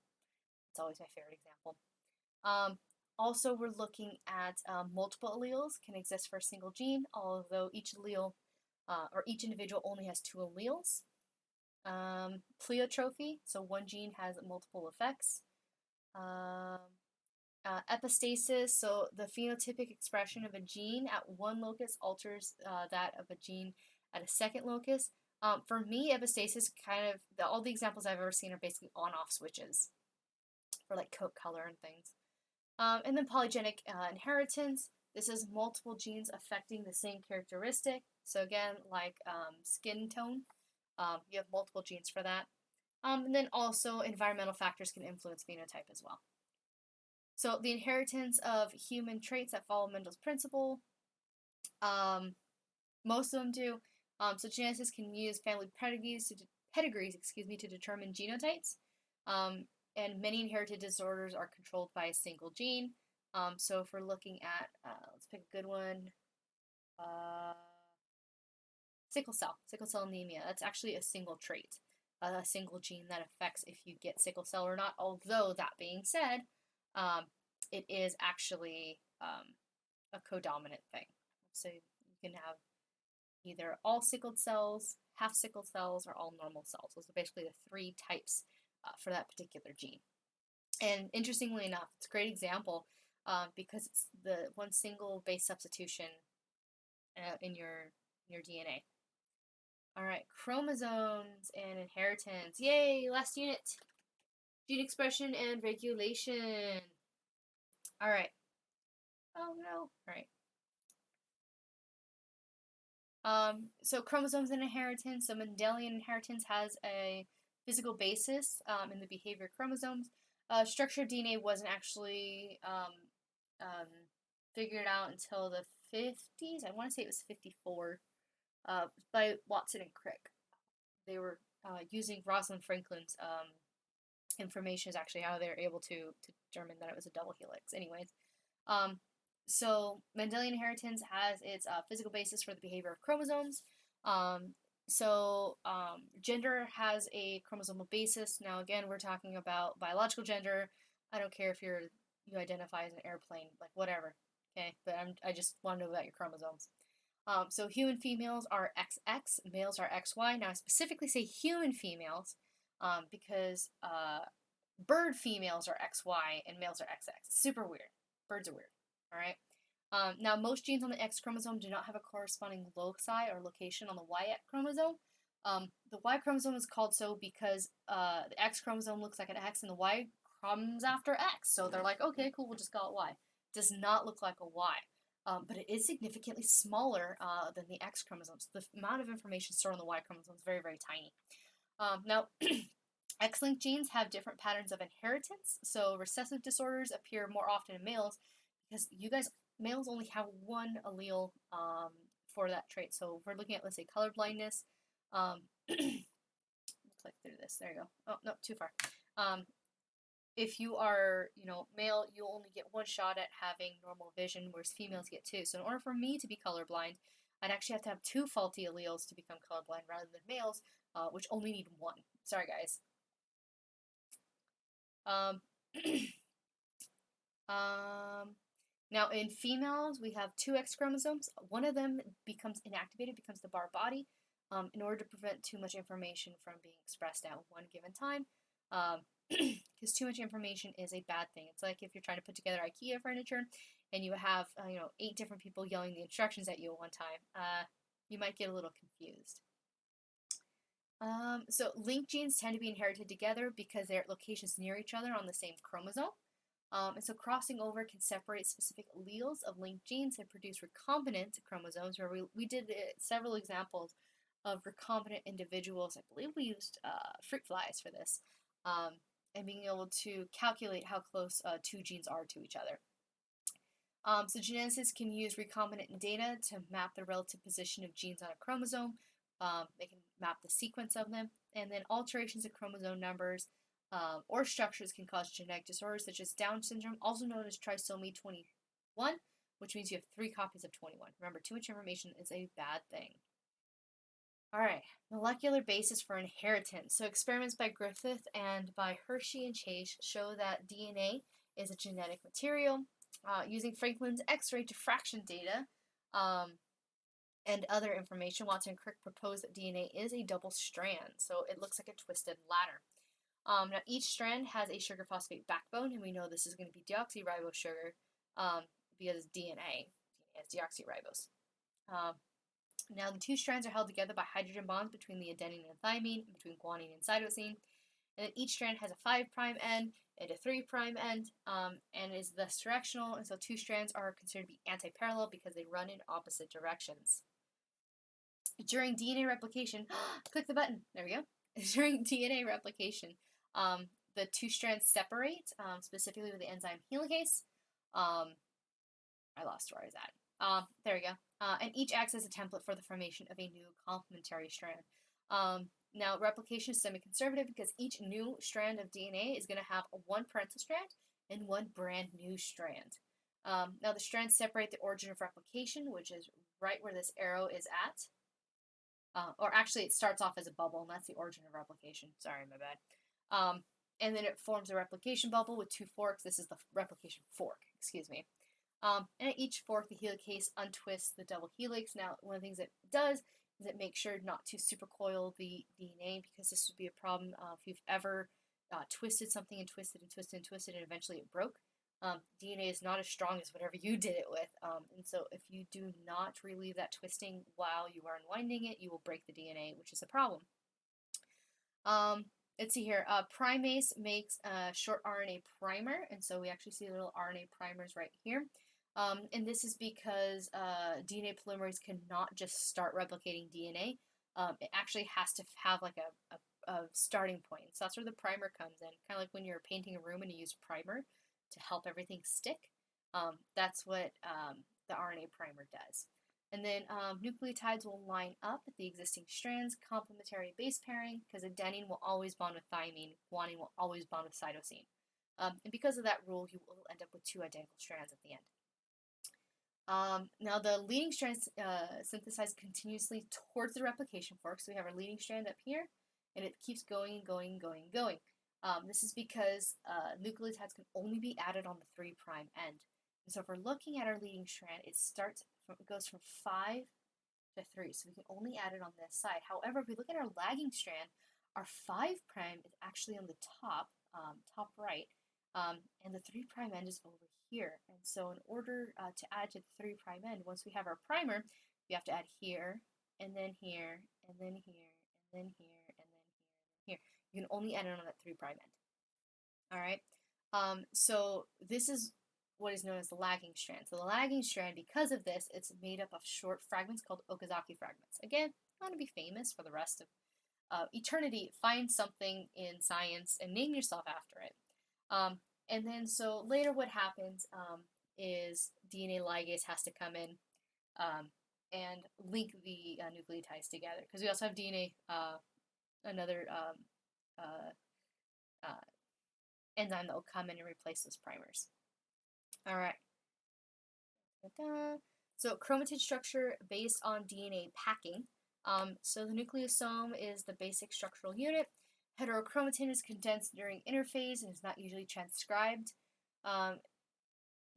It's always my favorite example. Um, Also, we're looking at multiple alleles can exist for a single gene, although each allele or each individual only has two alleles. Pleiotropy, so one gene has multiple effects. Epistasis, so the phenotypic expression of a gene at one locus alters that of a gene at a second locus. For me, epistasis all the examples I've ever seen are basically on-off switches for like coat color and things. And then polygenic inheritance. This is multiple genes affecting the same characteristic. So again, like skin tone, you have multiple genes for that. And then also environmental factors can influence phenotype as well. So the inheritance of human traits that follow Mendel's principle, most of them do. So geneticists can use family pedigrees to determine genotypes. And many inherited disorders are controlled by a single gene. So if we're looking at, let's pick a good one, sickle cell anemia. That's actually a single trait, a single gene that affects if you get sickle cell or not. Although that being said, it is actually a codominant thing. So you can have either all sickled cells, half sickled cells, or all normal cells. Those are basically the three types for that particular gene. And interestingly enough, it's a great example because it's the one single base substitution in your DNA. All right, chromosomes and inheritance. Yay, last unit. Gene expression and regulation. All right. Oh no. All right. So chromosomes and inheritance. So Mendelian inheritance has a physical basis in the behavior of chromosomes. Structure of DNA wasn't actually figured out until the 50s. I want to say it was 54 by Watson and Crick. They were using Rosalind Franklin's information is actually how they were able to determine that it was a double helix. Anyways, so Mendelian inheritance has its physical basis for the behavior of chromosomes. Gender has a chromosomal basis. Now, again, we're talking about biological gender. I don't care if you identify as an airplane, like whatever. Okay, but I just want to know about your chromosomes. So human females are XX, males are XY. Now, I specifically say human females because bird females are XY and males are XX. Super weird. Birds are weird. All right. Now, most genes on the X chromosome do not have a corresponding loci or location on the Y chromosome. The Y chromosome is called so because the X chromosome looks like an X and the Y comes after X. So they're like, okay, cool, we'll just call it Y. Does not look like a Y. But it is significantly smaller than the X chromosome. So the amount of information stored on the Y chromosome is very, very tiny. Now, X-linked genes have different patterns of inheritance. So recessive disorders appear more often in males because males only have one allele for that trait. So if we're looking at, let's say, color blindness, click through this. There you go. Oh, no, too far. If you are, male, you only get one shot at having normal vision, whereas females get two. So in order for me to be colorblind, I'd actually have to have two faulty alleles to become colorblind rather than males, which only need one. Sorry, guys. Um, Now, in females, we have two X chromosomes. One of them becomes inactivated, becomes the Barr body, in order to prevent too much information from being expressed at one given time. Because too much information is a bad thing. It's like if you're trying to put together IKEA furniture and you have 8 different people yelling the instructions at you at one time. You might get a little confused. So linked genes tend to be inherited together because they're at locations near each other on the same chromosome. And so crossing over can separate specific alleles of linked genes and produce recombinant chromosomes, where we did several examples of recombinant individuals. I believe we used fruit flies for this, and being able to calculate how close two genes are to each other. So geneticists can use recombinant data to map the relative position of genes on a chromosome. They can map the sequence of them, and then alterations of chromosome numbers or structures can cause genetic disorders such as Down syndrome, also known as trisomy 21, which means you have 3 copies of 21. Remember, too much information is a bad thing. All right, molecular basis for inheritance. So experiments by Griffith and by Hershey and Chase show that DNA is a genetic material. Using Franklin's X-ray diffraction data and other information, Watson and Crick proposed that DNA is a double strand, so it looks like a twisted ladder. Now, each strand has a sugar phosphate backbone, and we know this is going to be deoxyribose sugar because it's DNA. DNA is deoxyribose. Now, the 2 strands are held together by hydrogen bonds between the adenine and thymine, and between guanine and cytosine. And then each strand has a 5' end and a 3' end, and is thus directional. And so 2 strands are considered to be anti-parallel because they run in opposite directions. During DNA replication, click the button. There we go. During DNA replication, the 2 strands separate, specifically with the enzyme helicase. I lost where I was at. There we go. And each acts as a template for the formation of a new complementary strand. Now, replication is semi-conservative because each new strand of DNA is going to have 1 parental strand and 1 brand new strand. Now, the strands separate the origin of replication, which is right where this arrow is at. Or actually, it starts off as a bubble, and that's the origin of replication. Sorry, my bad. And then it forms a replication bubble with 2 forks. This is the replication fork, excuse me. And at each fork, the helicase untwists the double helix. Now, one of the things it does is it makes sure not to supercoil the DNA, because this would be a problem if you've ever twisted something and twisted and twisted and twisted and eventually it broke. DNA is not as strong as whatever you did it with, and so if you do not relieve that twisting while you are unwinding it, you will break the DNA, which is a problem. Let's see here. Primase makes a short RNA primer, and so we actually see little RNA primers right here. And this is because DNA polymerase cannot just start replicating DNA. It actually has to have like a starting point. So that's where the primer comes in. Kind of like when you're painting a room and you use primer to help everything stick. That's what the RNA primer does. And then nucleotides will line up the existing strands, complementary base pairing, because adenine will always bond with thymine, guanine will always bond with cytosine. And because of that rule, you will end up with 2 identical strands at the end. Now, the leading strands synthesize continuously towards the replication fork. So we have our leading strand up here, and it keeps going and going and going and going. This is because nucleotides can only be added on the 3' end. And so if we're looking at our leading strand, it goes from 5 to 3. So we can only add it on this side. However, if we look at our lagging strand, our 5' is actually on the top, top right, and the 3' end is over here. And so in order to add to the 3' end, once we have our primer, we have to add here, and then here, and then here, and then here, and then here, and then here. You can only add it on that 3' end. All right. So this is what is known as the lagging strand. So the lagging strand, because of this, it's made up of short fragments called Okazaki fragments. Again, I want to be famous for the rest of eternity. Find something in science and name yourself after it. And then so later what happens is DNA ligase has to come in and link the nucleotides together. Because we also have DNA, another enzyme that will come in and replace those primers. All right. So chromatin structure based on DNA packing. So the nucleosome is the basic structural unit. Heterochromatin is condensed during interphase and is not usually transcribed.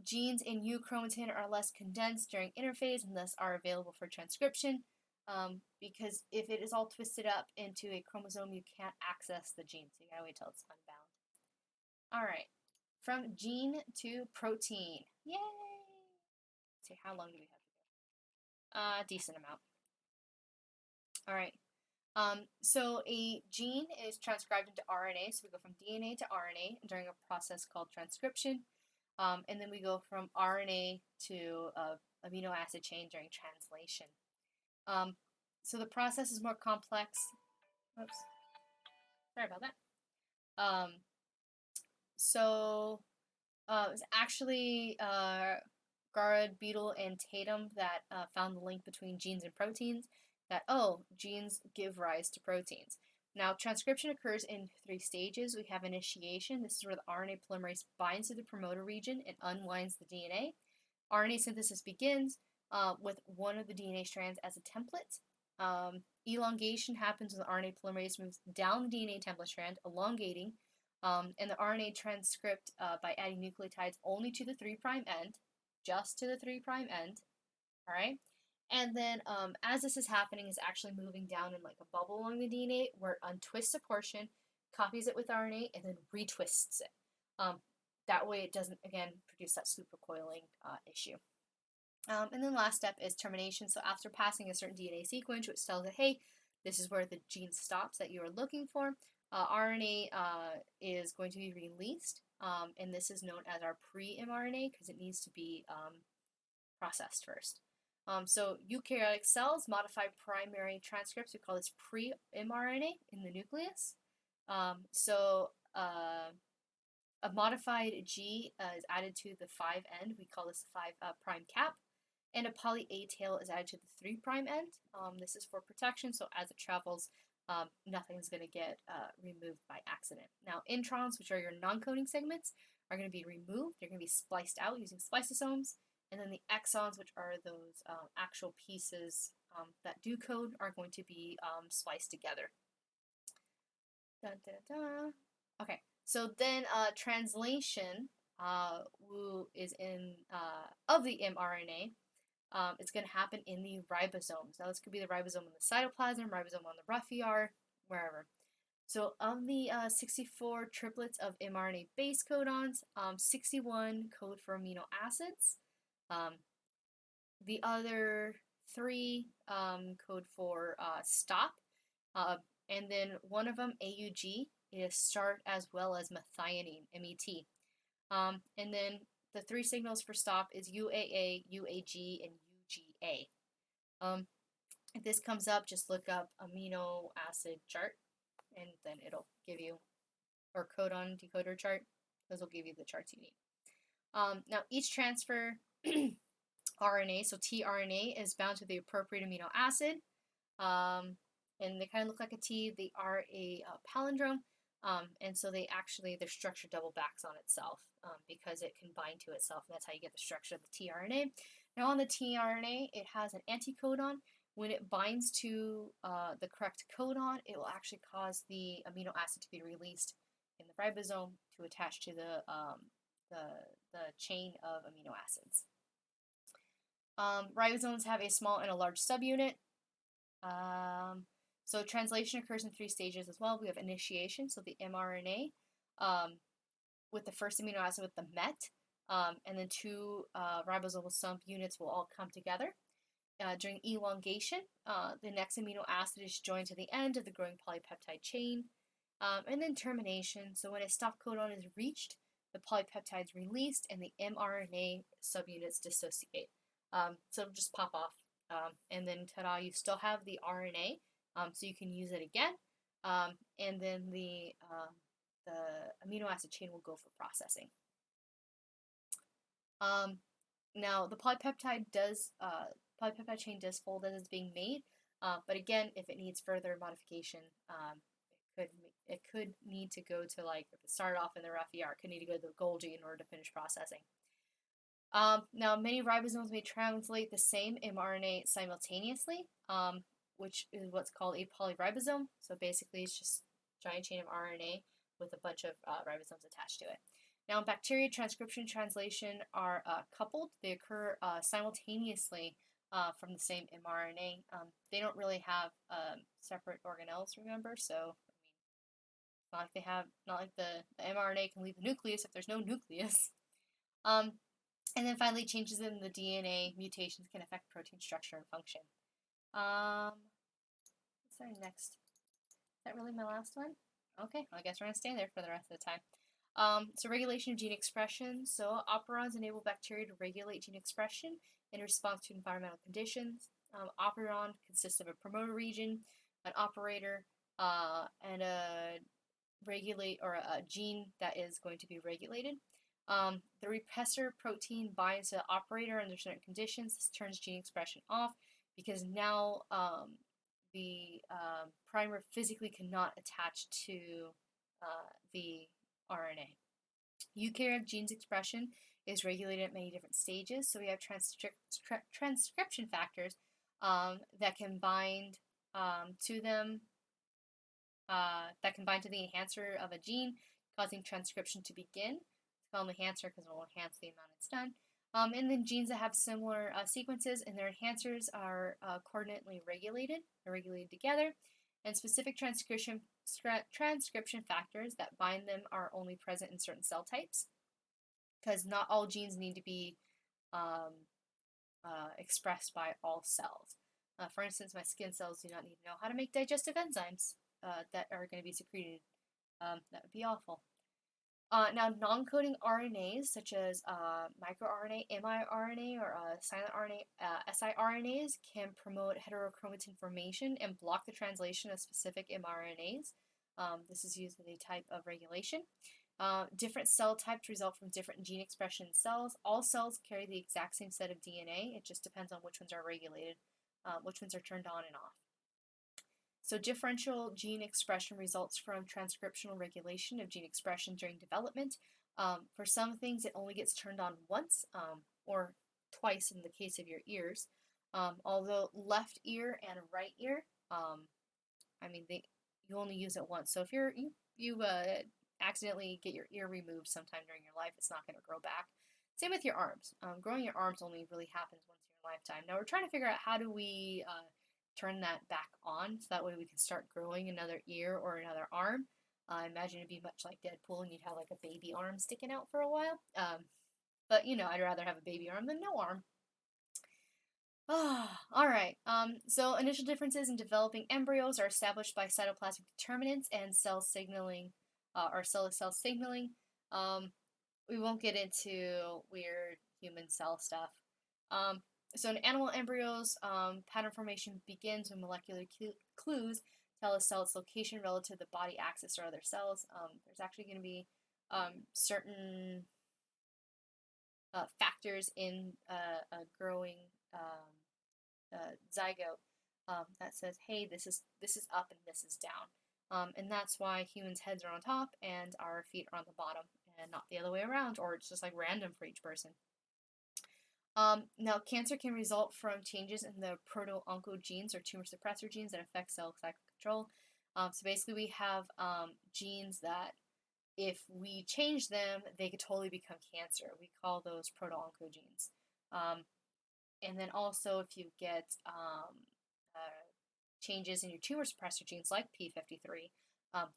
Genes in euchromatin are less condensed during interphase and thus are available for transcription. Because if it is all twisted up into a chromosome, you can't access the gene, so you gotta wait till it's unbound. All right, from gene to protein. Yay! Let's see, how long do we have to go? Decent amount. All right. So a gene is transcribed into RNA, so we go from DNA to RNA during a process called transcription, and then we go from RNA to amino acid chain during translation. So the process is more complex. Oops, sorry about that. So it's actually Garrod, Beadle, and Tatum that found the link between genes and proteins, that, oh, genes give rise to proteins. Now, transcription occurs in 3 stages. We have initiation. This is where the RNA polymerase binds to the promoter region and unwinds the DNA. RNA synthesis begins with one of the DNA strands as a template. Elongation happens when the RNA polymerase moves down the DNA template strand, elongating, and the RNA transcript by adding nucleotides only to the 3' end, just to the 3' end, all right? And then as this is happening, it's actually moving down in like a bubble along the DNA where it untwists a portion, copies it with RNA, and then retwists it. That way it doesn't, again, produce that supercoiling issue. And then last step is termination. So after passing a certain DNA sequence, which tells it, hey, this is where the gene stops that you are looking for, RNA is going to be released, and this is known as our pre-mRNA because it needs to be processed first. So eukaryotic cells modify primary transcripts. We call this pre-mRNA in the nucleus. A modified G is added to the 5' end. We call this the 5' cap. And a poly A tail is added to the 3' end. This is for protection, so as it travels, nothing's going to get removed by accident. Now, introns, which are your non-coding segments, are going to be removed. They're going to be spliced out using spliceosomes. And then the exons, which are those actual pieces that do code, are going to be spliced together. Dun, dun, dun. Okay, so then translation is in of the mRNA. It's going to happen in the ribosomes. Now, this could be the ribosome in the cytoplasm, ribosome on the rough ER, wherever. So, of the 64 triplets of mRNA base codons, 61 code for amino acids. The other 3 code for stop. And then one of them, AUG, is start as well as methionine, MET. And then the 3 signals for stop is UAA, UAG, and UGA. If this comes up, just look up amino acid chart, and then it'll give you, or codon decoder chart. Those will give you the charts you need. Now, each transfer RNA, so tRNA, is bound to the appropriate amino acid. And they kind of look like a T. They are a palindrome. And so their structure double backs on itself because it can bind to itself. And that's how you get the structure of the tRNA. Now on the tRNA, it has an anticodon. When it binds to the correct codon, it will actually cause the amino acid to be released in the ribosome to attach to the chain of amino acids. Ribosomes have a small and a large subunit. So translation occurs in 3 stages as well. We have initiation, so the mRNA with the first amino acid with the MET, and then 2 ribosomal subunits will all come together. During elongation, the next amino acid is joined to the end of the growing polypeptide chain. And then termination, so when a stop codon is reached, the polypeptide is released and the mRNA subunits dissociate. So it'll just pop off. And then ta-da, you still have the RNA, so you can use it again. And then the amino acid chain will go for processing. Now, the polypeptide chain does fold as it's being made, but again, if it needs further modification, it could need to go to, like, if it started off in the rough ER, it could need to go to the Golgi in order to finish processing. Now, many ribosomes may translate the same mRNA simultaneously, which is what's called a polyribosome. So basically, it's just a giant chain of RNA with a bunch of ribosomes attached to it. Now, in bacteria, transcription and translation are coupled. They occur simultaneously from the same mRNA. They don't really have separate organelles, remember? So, I mean, not like the mRNA can leave the nucleus if there's no nucleus. And then finally, changes in the DNA mutations can affect protein structure and function. What's our next? Is that really my last one? Okay, well, I guess we're going to stay there for the rest of the time. So regulation of gene expression. So operons enable bacteria to regulate gene expression in response to environmental conditions. Operon consists of a promoter region, an operator, and a gene that is going to be regulated. The repressor protein binds to the operator under certain conditions. This turns gene expression off because now the primer physically cannot attach to the RNA. Eukaryotic genes expression is regulated at many different stages. So we have transcription factors that can bind to them, that can bind to the enhancer of a gene, causing transcription to begin. It's called an enhancer because it will enhance the amount it's done. And then genes that have similar sequences and their enhancers are coordinately regulated. They're regulated together. And specific transcription factors that bind them are only present in certain cell types because not all genes need to be expressed by all cells. For instance, my skin cells do not need to know how to make digestive enzymes that are going to be secreted. That would be awful. Now, non-coding RNAs such as microRNA, miRNA, or silent RNA, siRNAs can promote heterochromatin formation and block the translation of specific mRNAs. This is used as a type of regulation. Different cell types result from different gene expression in cells. All cells carry the exact same set of DNA. It just depends on which ones are regulated, which ones are turned on and off. So differential gene expression results from transcriptional regulation of gene expression during development. For some things, it only gets turned on once or twice in the case of your ears. Although left ear and right ear, you only use it once. So if you accidentally get your ear removed sometime during your life, it's not going to grow back. Same with your arms. Growing your arms only really happens once in your lifetime. Now we're trying to figure out how do we turn that back on so that way we can start growing another ear or another arm. I imagine it'd be much like Deadpool and you'd have like a baby arm sticking out for a while. But I'd rather have a baby arm than no arm. All right. So initial differences in developing embryos are established by cytoplasmic determinants and cell signaling, or cell-to-cell signaling. We won't get into weird human cell stuff. So in animal embryos, pattern formation begins when molecular clues tell a cell its location relative to the body axis or other cells. There's actually going to be certain factors in a growing zygote that says, hey, this is up and this is down. And that's why humans' heads are on top and our feet are on the bottom and not the other way around, or it's just like random for each person. Now, cancer can result from changes in the proto-oncogenes or tumor suppressor genes that affect cell cycle control. So basically, we have genes that if we change them, they could totally become cancer. We call those proto-oncogenes. And then also, if you get changes in your tumor suppressor genes like P53,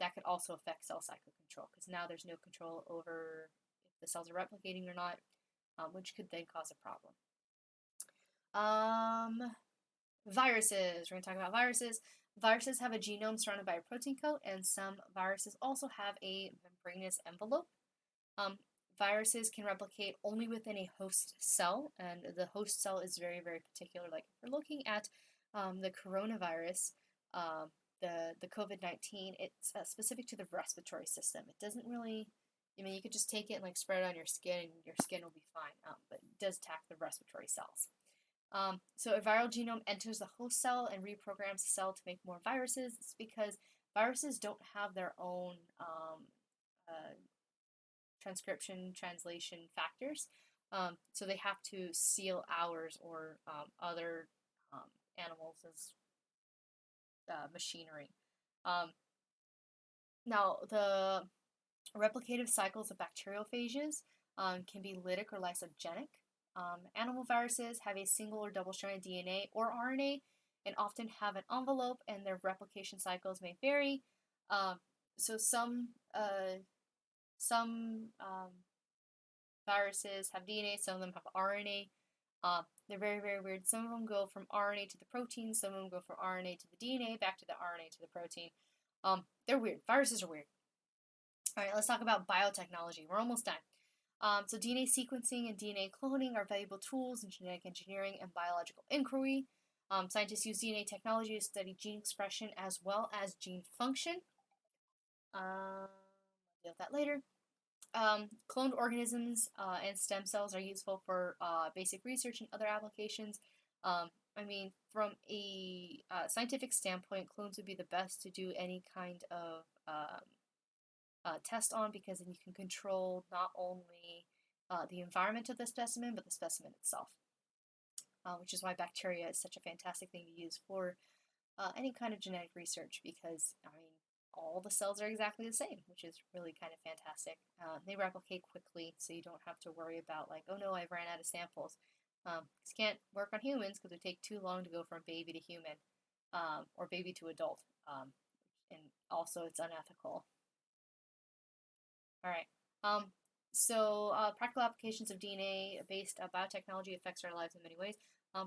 that could also affect cell cycle control because now there's no control over if the cells are replicating or not. Which could then cause a problem. Viruses. We're going to talk about viruses. Viruses have a genome surrounded by a protein coat, and some viruses also have a membranous envelope. Viruses can replicate only within a host cell, and the host cell is very, very particular. Like if we're looking at the coronavirus, the COVID-19, it's specific to the respiratory system. It doesn't really... you could just take it and like spread it on your skin and your skin will be fine, but it does attack the respiratory cells. So a viral genome enters the host cell and reprograms the cell to make more viruses. It's because viruses don't have their own transcription translation factors, so they have to seal ours or other animals' machinery. Now, the replicative cycles of bacteriophages can be lytic or lysogenic. Animal viruses have a single or double-stranded DNA or RNA and often have an envelope, and their replication cycles may vary. So some viruses have DNA, some of them have RNA. They're very, very weird. Some of them go from RNA to the protein, some of them go from RNA to the DNA, back to the RNA to the protein. They're weird. Viruses are weird. All right, let's talk about biotechnology. We're almost done. So DNA sequencing and DNA cloning are valuable tools in genetic engineering and biological inquiry. Scientists use DNA technology to study gene expression as well as gene function. I'll deal with that later. Cloned organisms and stem cells are useful for basic research and other applications. I mean, from a scientific standpoint, clones would be the best to do any kind of test on because then you can control not only the environment of the specimen, but the specimen itself, which is why bacteria is such a fantastic thing to use for any kind of genetic research because, I mean, all the cells are exactly the same, which is really kind of fantastic. They replicate quickly, so you don't have to worry about, like, oh no, I've ran out of samples. This can't work on humans because it would take too long to go from baby to human or baby to adult. And also, it's unethical. All right. Um, practical applications of DNA-based biotechnology affects our lives in many ways.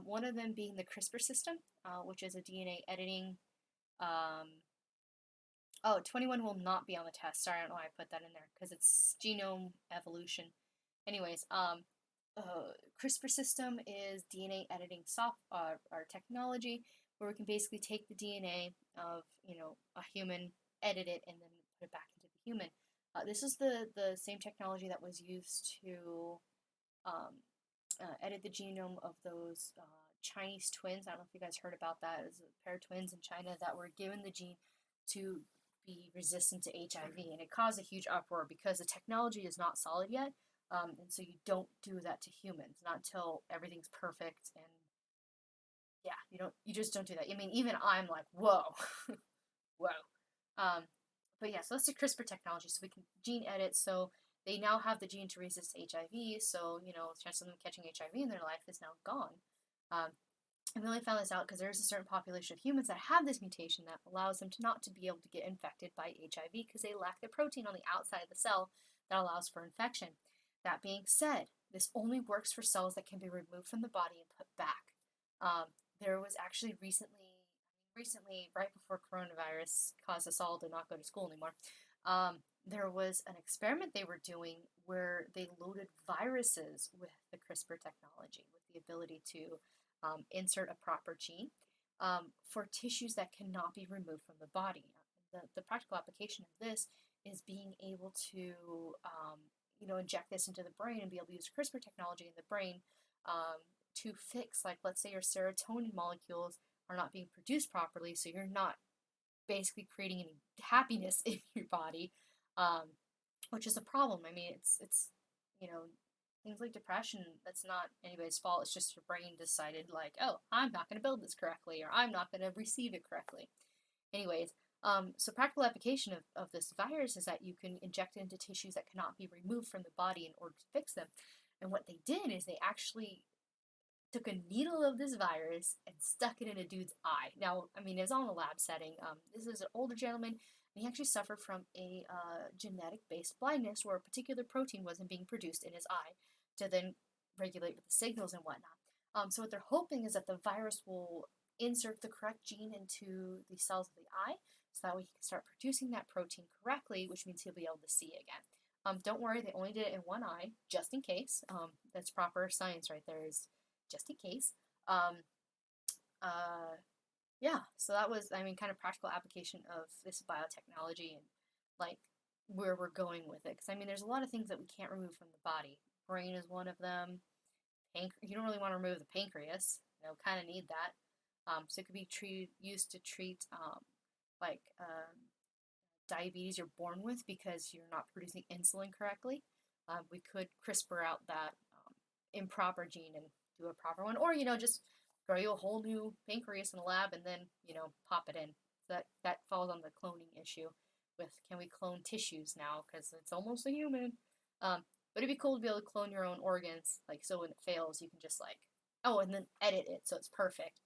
One of them being the CRISPR system, which is a DNA editing. Um, oh, 21 will not be on the test. Sorry, I don't know why I put that in there because it's genome evolution. Anyways, CRISPR system is DNA editing or technology where we can basically take the DNA of a human, edit it, and then put it back into the human. This is the same technology that was used to um, edit the genome of those Chinese twins. I don't know if you guys heard about that. It was a pair of twins in China that were given the gene to be resistant to HIV, and it caused a huge uproar because the technology is not solid yet, and so you don't do that to humans, not until everything's perfect. And yeah, you just don't do that. I mean, even I'm like, whoa, whoa. Um, but yeah, so that's the CRISPR technology. So we can gene edit. So they now have the gene to resist HIV. So the chance of them catching HIV in their life is now gone. Um, and we only found this out because there's a certain population of humans that have this mutation that allows them to not to be able to get infected by HIV because they lack the protein on the outside of the cell that allows for infection. That being said, this only works for cells that can be removed from the body and put back. There was actually recently, right before coronavirus caused us all to not go to school anymore, there was an experiment they were doing where they loaded viruses with the CRISPR technology, with the ability to insert a proper gene for tissues that cannot be removed from the body. The practical application of this is being able to, inject this into the brain and be able to use CRISPR technology in the brain to fix, like, let's say your serotonin molecules are not being produced properly, so you're not basically creating any happiness in your body, um, which is a problem. I mean, it's you know things like depression. That's not anybody's fault. It's just your brain decided, like, oh, I'm not going to build this correctly, or I'm not going to receive it correctly. Anyways, so practical application of this virus is that you can inject it into tissues that cannot be removed from the body in order to fix them. And what they did is they actually took a needle of this virus and stuck it in a dude's eye. Now, I mean, it was all in a lab setting. This is an older gentleman, and he actually suffered from a genetic-based blindness where a particular protein wasn't being produced in his eye to then regulate with the signals and whatnot. So what they're hoping is that the virus will insert the correct gene into the cells of the eye, so that way he can start producing that protein correctly, which means he'll be able to see again. Don't worry, they only did it in one eye, just in case. That's proper science right there, is just in case. Um, uh, yeah, so that was, I mean, kind of practical application of this biotechnology and like where we're going with it. Because I mean, there's a lot of things that we can't remove from the body. Brain is one of them. You don't really want to remove the pancreas. Kind of need that. So it could be used to treat like diabetes you're born with because you're not producing insulin correctly. We could CRISPR out that improper gene and do a proper one, or just grow you a whole new pancreas in a lab and then pop it in. So that falls on the cloning issue with, can we clone tissues now, because it's almost a human. But it'd be cool to be able to clone your own organs, like, so when it fails you can just, like, oh, and then edit it so it's perfect,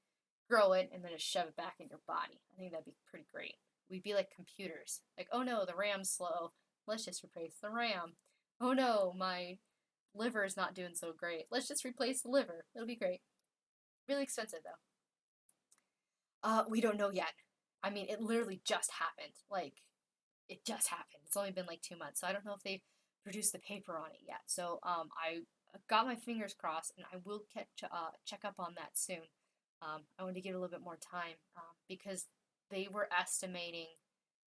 grow it, and then just shove it back in your body. I think that'd be pretty great. We'd be like computers, like, oh no, the RAM's slow, let's just replace the RAM. Oh no, my liver is not doing so great, let's just replace the liver. It'll be great. Really expensive though. We don't know yet. I mean, it literally just happened. Like, it just happened. It's only been like 2 months, so I don't know if they've produced the paper on it yet. So I got my fingers crossed, and I will check up on that soon. I want to give it a little bit more time because they were estimating.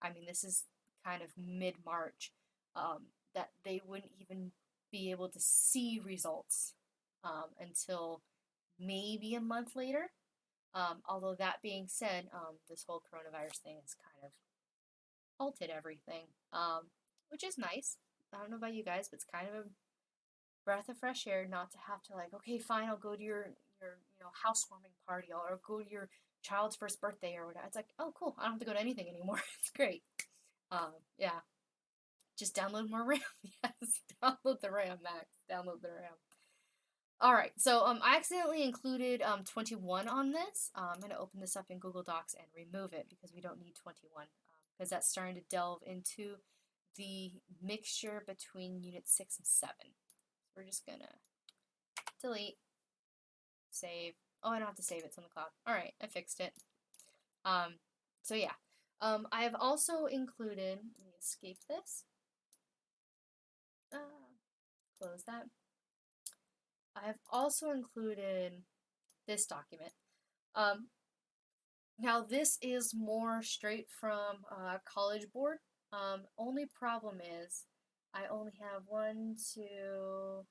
I mean, this is kind of mid March. that they wouldn't even be able to see results until maybe a month later. Although that being said, this whole coronavirus thing has kind of halted everything, which is nice. I don't know about you guys, but it's kind of a breath of fresh air not to have to like, okay, fine, I'll go to your housewarming party or go to your child's first birthday or whatever. It's like, oh, cool, I don't have to go to anything anymore. It's great. Yeah, just download more RAM. Yes, download the RAM, Max. Download the RAM. All right, so I accidentally included 21 on this. I'm gonna open this up in Google Docs and remove it because we don't need 21 because that's starting to delve into the mixture between Unit 6 and 7. So we're just gonna delete, save. Oh, I don't have to save it, it's on the cloud. All right, I fixed it. So yeah, I have also included. Let me escape this. Close that. I have also included this document. Now this is more straight from College Board. Only problem is I only have one, two,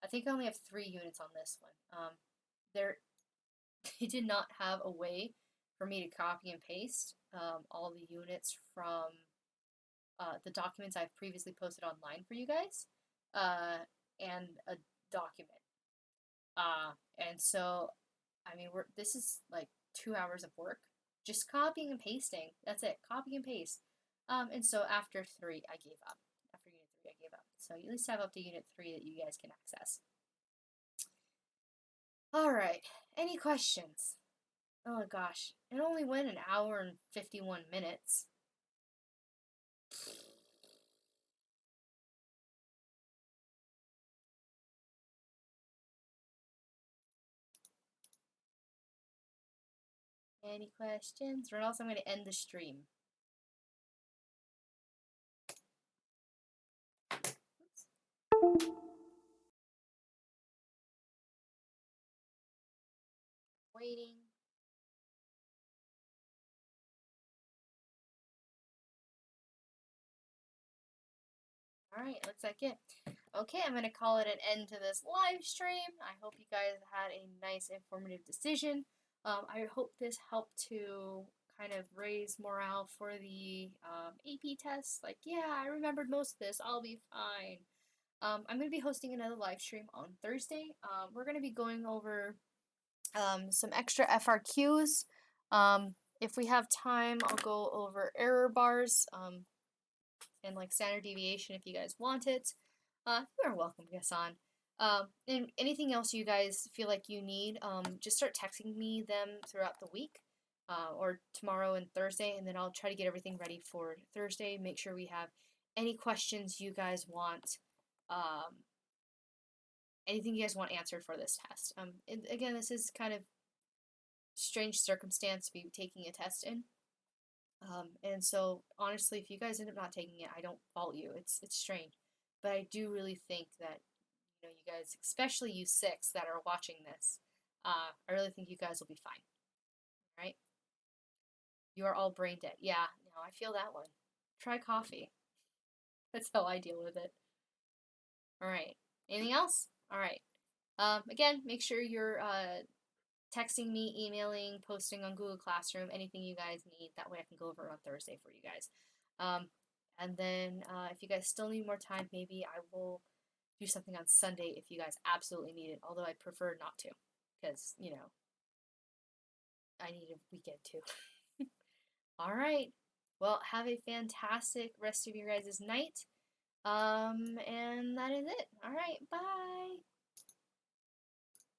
I think I only have 3 units on this one. There, they did not have a way for me to copy and paste all the units from the documents I've previously posted online for you guys, and a document. And so, I mean, this is like 2 hours of work, just copying and pasting. That's it, copy and paste. And so after 3, I gave up. After Unit 3, I gave up. So you at least have up to Unit 3 that you guys can access. All right, any questions? Oh gosh, it only went an hour and 51 minutes. Any questions? Or else I'm going to end the stream. Oops. Waiting. Alright, looks like it. Okay, I'm going to call it an end to this live stream. I hope you guys had a nice, informative decision. I hope this helped to kind of raise morale for the AP test. Like, yeah, I remembered most of this. I'll be fine. I'm going to be hosting another live stream on Thursday. We're going to be going over some extra FRQs. If we have time, I'll go over error bars and like standard deviation if you guys want it. You're welcome, Gassan. And anything else you guys feel like you need, just start texting me them throughout the week, or tomorrow and Thursday, and then I'll try to get everything ready for Thursday. Make sure we have any questions you guys want, anything you guys want answered for this test. And again, this is kind of strange circumstance to be taking a test in. And so honestly, if you guys end up not taking it, I don't fault you. It's strange, but I do really think that you guys, especially you 6 that are watching this, I really think you guys will be fine. Right? You are all brain dead. Yeah, no, I feel that one. Try coffee. That's how I deal with it. All right. Anything else? All right. Again, make sure you're texting me, emailing, posting on Google Classroom, anything you guys need. That way I can go over on Thursday for you guys. And then if you guys still need more time, maybe I will do something on Sunday if you guys absolutely need it, although I prefer not to because, I need a weekend too. All right. Well, have a fantastic rest of your guys' night. And that is it. All right. Bye.